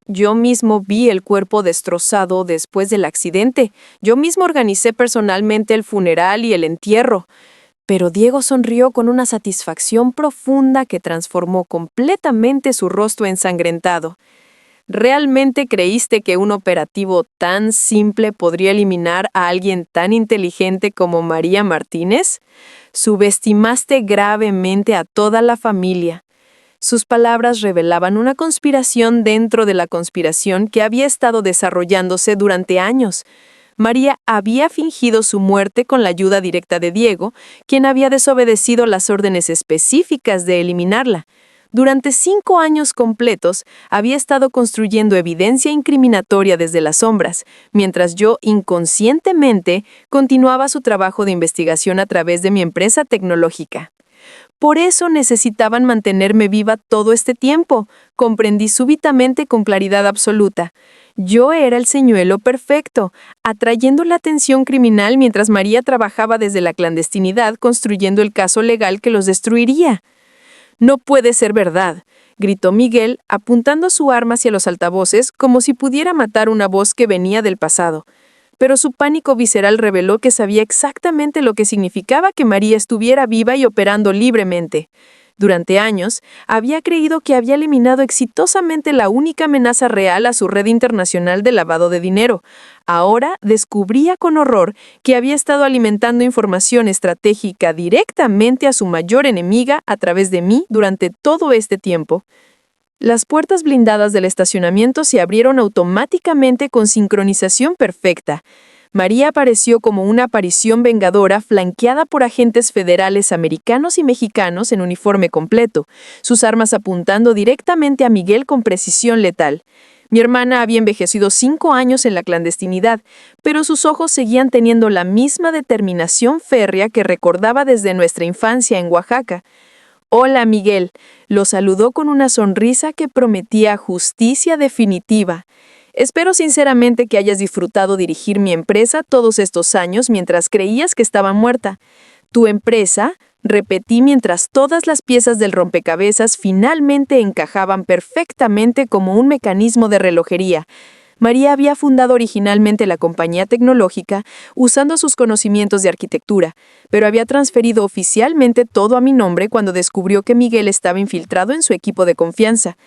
«Yo mismo vi el cuerpo destrozado después del accidente. Yo mismo organicé personalmente el funeral y el entierro». Pero Diego sonrió con una satisfacción profunda que transformó completamente su rostro ensangrentado. ¿Realmente creíste que un operativo tan simple podría eliminar a alguien tan inteligente como María Martínez? Subestimaste gravemente a toda la familia. Sus palabras revelaban una conspiración dentro de la conspiración que había estado desarrollándose durante años. María había fingido su muerte con la ayuda directa de Diego, quien había desobedecido las órdenes específicas de eliminarla. Durante 5 años completos había estado construyendo evidencia incriminatoria desde las sombras, mientras yo inconscientemente continuaba su trabajo de investigación a través de mi empresa tecnológica. Por eso necesitaban mantenerme viva todo este tiempo, comprendí súbitamente con claridad absoluta. Yo era el señuelo perfecto, atrayendo la atención criminal mientras María trabajaba desde la clandestinidad construyendo el caso legal que los destruiría. «No puede ser verdad», gritó Miguel, apuntando su arma hacia los altavoces como si pudiera matar una voz que venía del pasado. Pero su pánico visceral reveló que sabía exactamente lo que significaba que María estuviera viva y operando libremente. Durante años, había creído que había eliminado exitosamente la única amenaza real a su red internacional de lavado de dinero. Ahora descubría con horror que había estado alimentando información estratégica directamente a su mayor enemiga a través de mí durante todo este tiempo. Las puertas blindadas del estacionamiento se abrieron automáticamente con sincronización perfecta. María apareció como una aparición vengadora flanqueada por agentes federales americanos y mexicanos en uniforme completo, sus armas apuntando directamente a Miguel con precisión letal. Mi hermana había envejecido 5 años en la clandestinidad, pero sus ojos seguían teniendo la misma determinación férrea que recordaba desde nuestra infancia en Oaxaca. «Hola, Miguel», lo saludó con una sonrisa que prometía justicia definitiva. «Espero sinceramente que hayas disfrutado dirigir mi empresa todos estos años mientras creías que estaba muerta. Tu empresa», repetí mientras todas las piezas del rompecabezas finalmente encajaban perfectamente como un mecanismo de relojería. María había fundado originalmente la compañía tecnológica usando sus conocimientos de arquitectura, pero había transferido oficialmente todo a mi nombre cuando descubrió que Miguel estaba infiltrado en su equipo de confianza.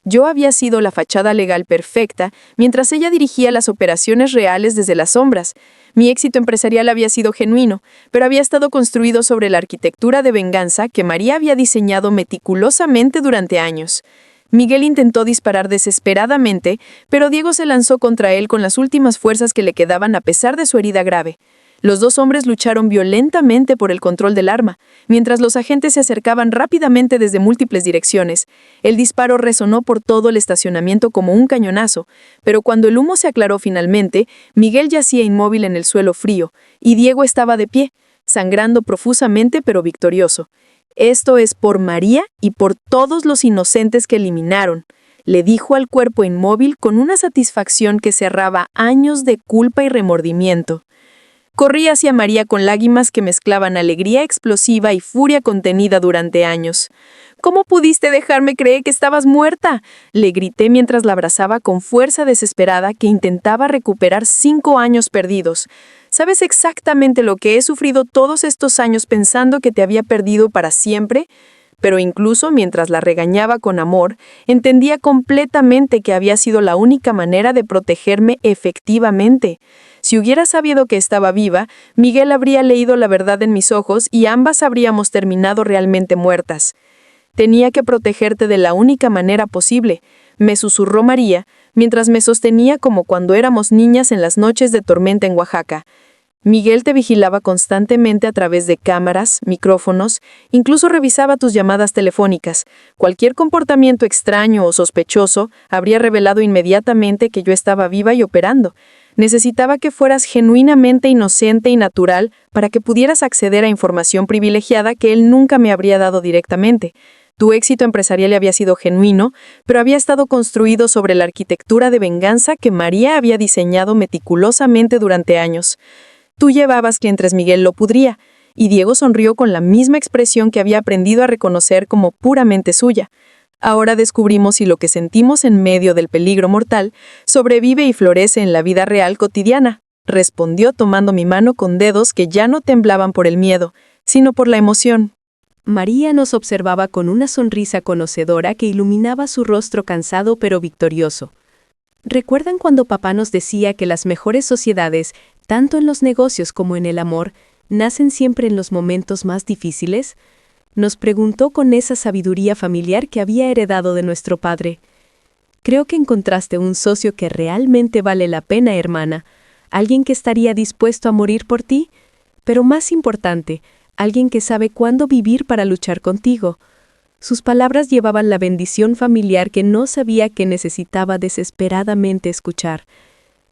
Yo había sido la fachada legal perfecta, mientras ella dirigía las operaciones reales desde las sombras. Mi éxito empresarial había sido genuino, pero había estado construido sobre la arquitectura de venganza que María había diseñado meticulosamente durante años. Miguel intentó disparar desesperadamente, pero Diego se lanzó contra él con las últimas fuerzas que le quedaban a pesar de su herida grave. Los dos hombres lucharon violentamente por el control del arma, mientras los agentes se acercaban rápidamente desde múltiples direcciones. El disparo resonó por todo el estacionamiento como un cañonazo, pero cuando el humo se aclaró finalmente, Miguel yacía inmóvil en el suelo frío, y Diego estaba de pie, sangrando profusamente pero victorioso. «Esto es por María y por todos los inocentes que eliminaron», le dijo al cuerpo inmóvil con una satisfacción que cerraba años de culpa y remordimiento. Corrí hacia María con lágrimas que mezclaban alegría explosiva y furia contenida durante años. «¿Cómo pudiste dejarme creer que estabas muerta?», le grité mientras la abrazaba con fuerza desesperada que intentaba recuperar 5 años perdidos. «¿Sabes exactamente lo que he sufrido todos estos años pensando que te había perdido para siempre?». Pero incluso mientras la regañaba con amor, entendía completamente que había sido la única manera de protegerme efectivamente. Si hubiera sabido que estaba viva, Miguel habría leído la verdad en mis ojos y ambas habríamos terminado realmente muertas. «Tenía que protegerte de la única manera posible», me susurró María, mientras me sostenía como cuando éramos niñas en las noches de tormenta en Oaxaca. Miguel te vigilaba constantemente a través de cámaras, micrófonos, incluso revisaba tus llamadas telefónicas. Cualquier comportamiento extraño o sospechoso habría revelado inmediatamente que yo estaba viva y operando. Necesitaba que fueras genuinamente inocente y natural para que pudieras acceder a información privilegiada que él nunca me habría dado directamente. Tu éxito empresarial había sido genuino, pero había estado construido sobre la arquitectura de venganza que María había diseñado meticulosamente durante años. Tú llevabas clientes, Miguel lo pudría, y Diego sonrió con la misma expresión que había aprendido a reconocer como puramente suya. Ahora descubrimos si lo que sentimos en medio del peligro mortal sobrevive y florece en la vida real cotidiana, respondió tomando mi mano con dedos que ya no temblaban por el miedo, sino por la emoción. María nos observaba con una sonrisa conocedora que iluminaba su rostro cansado pero victorioso. ¿Recuerdan cuando papá nos decía que las mejores sociedades, tanto en los negocios como en el amor, nacen siempre en los momentos más difíciles? Nos preguntó con esa sabiduría familiar que había heredado de nuestro padre. Creo que encontraste un socio que realmente vale la pena, hermana, alguien que estaría dispuesto a morir por ti, pero más importante, alguien que sabe cuándo vivir para luchar contigo. Sus palabras llevaban la bendición familiar que no sabía que necesitaba desesperadamente escuchar.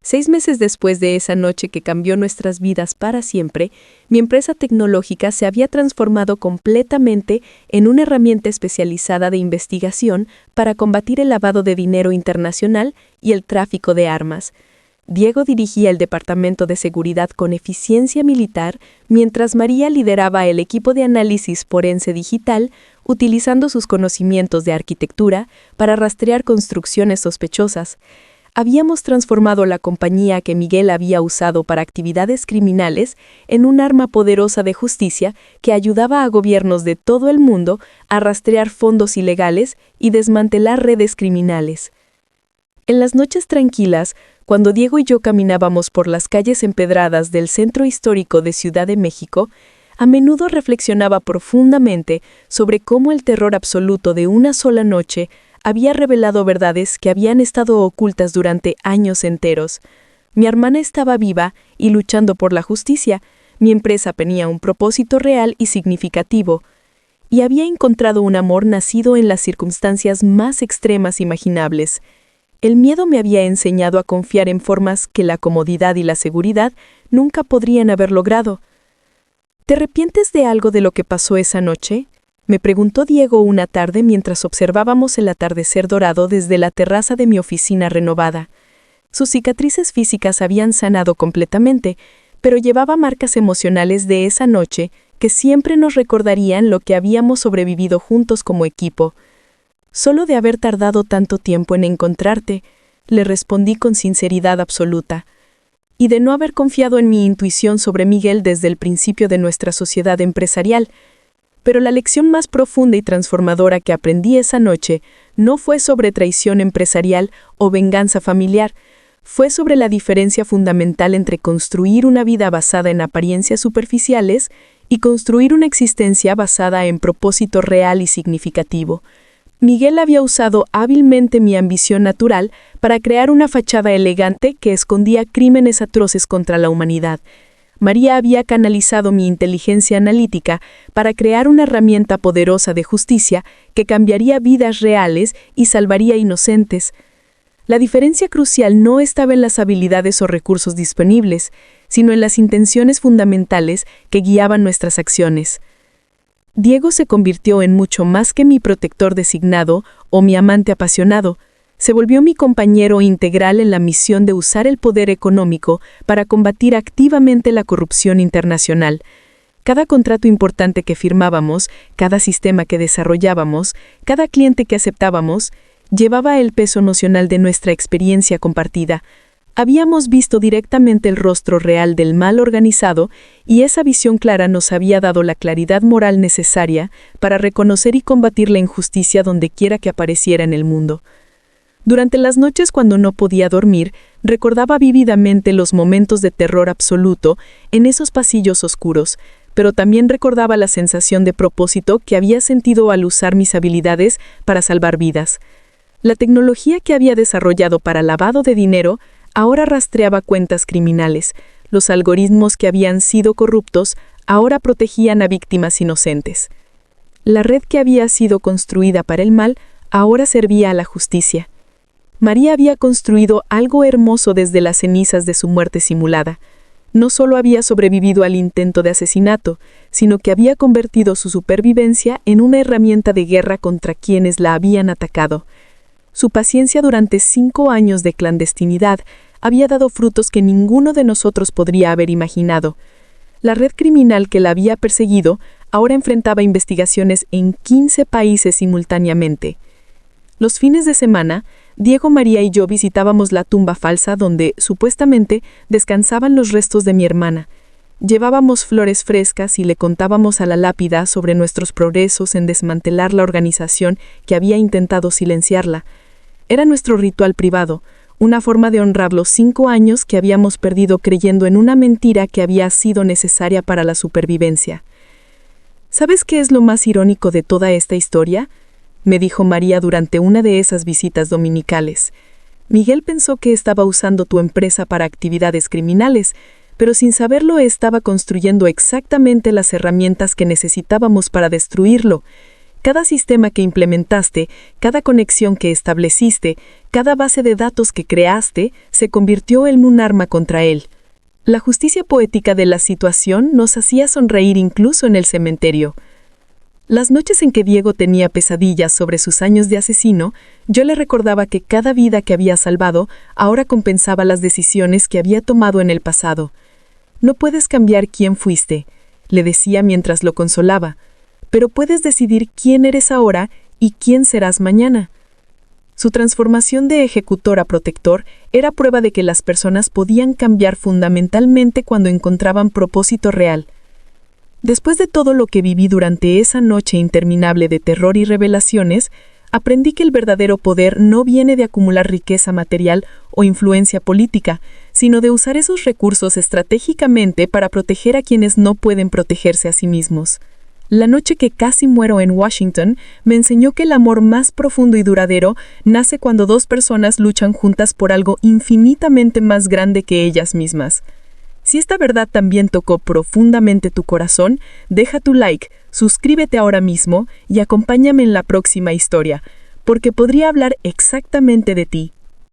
6 meses después de esa noche que cambió nuestras vidas para siempre, mi empresa tecnológica se había transformado completamente en una herramienta especializada de investigación para combatir el lavado de dinero internacional y el tráfico de armas. Diego dirigía el departamento de seguridad con eficiencia militar, mientras María lideraba el equipo de análisis forense digital, utilizando sus conocimientos de arquitectura para rastrear construcciones sospechosas. Habíamos transformado la compañía que Miguel había usado para actividades criminales en un arma poderosa de justicia que ayudaba a gobiernos de todo el mundo a rastrear fondos ilegales y desmantelar redes criminales. En las noches tranquilas, cuando Diego y yo caminábamos por las calles empedradas del centro histórico de Ciudad de México, a menudo reflexionaba profundamente sobre cómo el terror absoluto de una sola noche había revelado verdades que habían estado ocultas durante años enteros. Mi hermana estaba viva y luchando por la justicia, mi empresa tenía un propósito real y significativo, y había encontrado un amor nacido en las circunstancias más extremas imaginables. El miedo me había enseñado a confiar en formas que la comodidad y la seguridad nunca podrían haber logrado. ¿Te arrepientes de algo de lo que pasó esa noche?, me preguntó Diego una tarde mientras observábamos el atardecer dorado desde la terraza de mi oficina renovada. Sus cicatrices físicas habían sanado completamente, pero llevaba marcas emocionales de esa noche que siempre nos recordarían lo que habíamos sobrevivido juntos como equipo. Solo de haber tardado tanto tiempo en encontrarte, le respondí con sinceridad absoluta, y de no haber confiado en mi intuición sobre Miguel desde el principio de nuestra sociedad empresarial. Pero la lección más profunda y transformadora que aprendí esa noche no fue sobre traición empresarial o venganza familiar, fue sobre la diferencia fundamental entre construir una vida basada en apariencias superficiales y construir una existencia basada en propósito real y significativo. Miguel había usado hábilmente mi ambición natural para crear una fachada elegante que escondía crímenes atroces contra la humanidad. María había canalizado mi inteligencia analítica para crear una herramienta poderosa de justicia que cambiaría vidas reales y salvaría inocentes. La diferencia crucial no estaba en las habilidades o recursos disponibles, sino en las intenciones fundamentales que guiaban nuestras acciones. Diego se convirtió en mucho más que mi protector designado o mi amante apasionado. Se volvió mi compañero integral en la misión de usar el poder económico para combatir activamente la corrupción internacional. Cada contrato importante que firmábamos, cada sistema que desarrollábamos, cada cliente que aceptábamos, llevaba el peso nocional de nuestra experiencia compartida. Habíamos visto directamente el rostro real del mal organizado y esa visión clara nos había dado la claridad moral necesaria para reconocer y combatir la injusticia donde quiera que apareciera en el mundo. Durante las noches cuando no podía dormir, recordaba vívidamente los momentos de terror absoluto en esos pasillos oscuros, pero también recordaba la sensación de propósito que había sentido al usar mis habilidades para salvar vidas. La tecnología que había desarrollado para lavado de dinero ahora rastreaba cuentas criminales, Los algoritmos que habían sido corruptos ahora protegían a víctimas inocentes. La red que había sido construida para el mal ahora servía a la justicia. María había construido algo hermoso desde las cenizas de su muerte simulada. No solo había sobrevivido al intento de asesinato, sino que había convertido su supervivencia en una herramienta de guerra contra quienes la habían atacado. Su paciencia durante 5 años de clandestinidad había dado frutos que ninguno de nosotros podría haber imaginado. La red criminal que la había perseguido ahora enfrentaba investigaciones en 15 países simultáneamente. Los fines de semana, Diego, María y yo visitábamos la tumba falsa donde, supuestamente, descansaban los restos de mi hermana. Llevábamos flores frescas y le contábamos a la lápida sobre nuestros progresos en desmantelar la organización que había intentado silenciarla. Era nuestro ritual privado, una forma de honrar los 5 años que habíamos perdido creyendo en una mentira que había sido necesaria para la supervivencia. ¿Sabes qué es lo más irónico de toda esta historia?, me dijo María durante una de esas visitas dominicales. Miguel pensó que estaba usando tu empresa para actividades criminales, pero sin saberlo estaba construyendo exactamente las herramientas que necesitábamos para destruirlo. Cada sistema que implementaste, cada conexión que estableciste, cada base de datos que creaste, se convirtió en un arma contra él. La justicia poética de la situación nos hacía sonreír incluso en el cementerio. Las noches en que Diego tenía pesadillas sobre sus años de asesino, yo le recordaba que cada vida que había salvado ahora compensaba las decisiones que había tomado en el pasado. No puedes cambiar quién fuiste, le decía mientras lo consolaba, pero puedes decidir quién eres ahora y quién serás mañana. Su transformación de ejecutor a protector era prueba de que las personas podían cambiar fundamentalmente cuando encontraban propósito real. Después de todo lo que viví durante esa noche interminable de terror y revelaciones, aprendí que el verdadero poder no viene de acumular riqueza material o influencia política, sino de usar esos recursos estratégicamente para proteger a quienes no pueden protegerse a sí mismos. La noche que casi muero en Washington me enseñó que el amor más profundo y duradero nace cuando 2 personas luchan juntas por algo infinitamente más grande que ellas mismas. Si esta verdad también tocó profundamente tu corazón, deja tu like, suscríbete ahora mismo y acompáñame en la próxima historia, porque podría hablar exactamente de ti.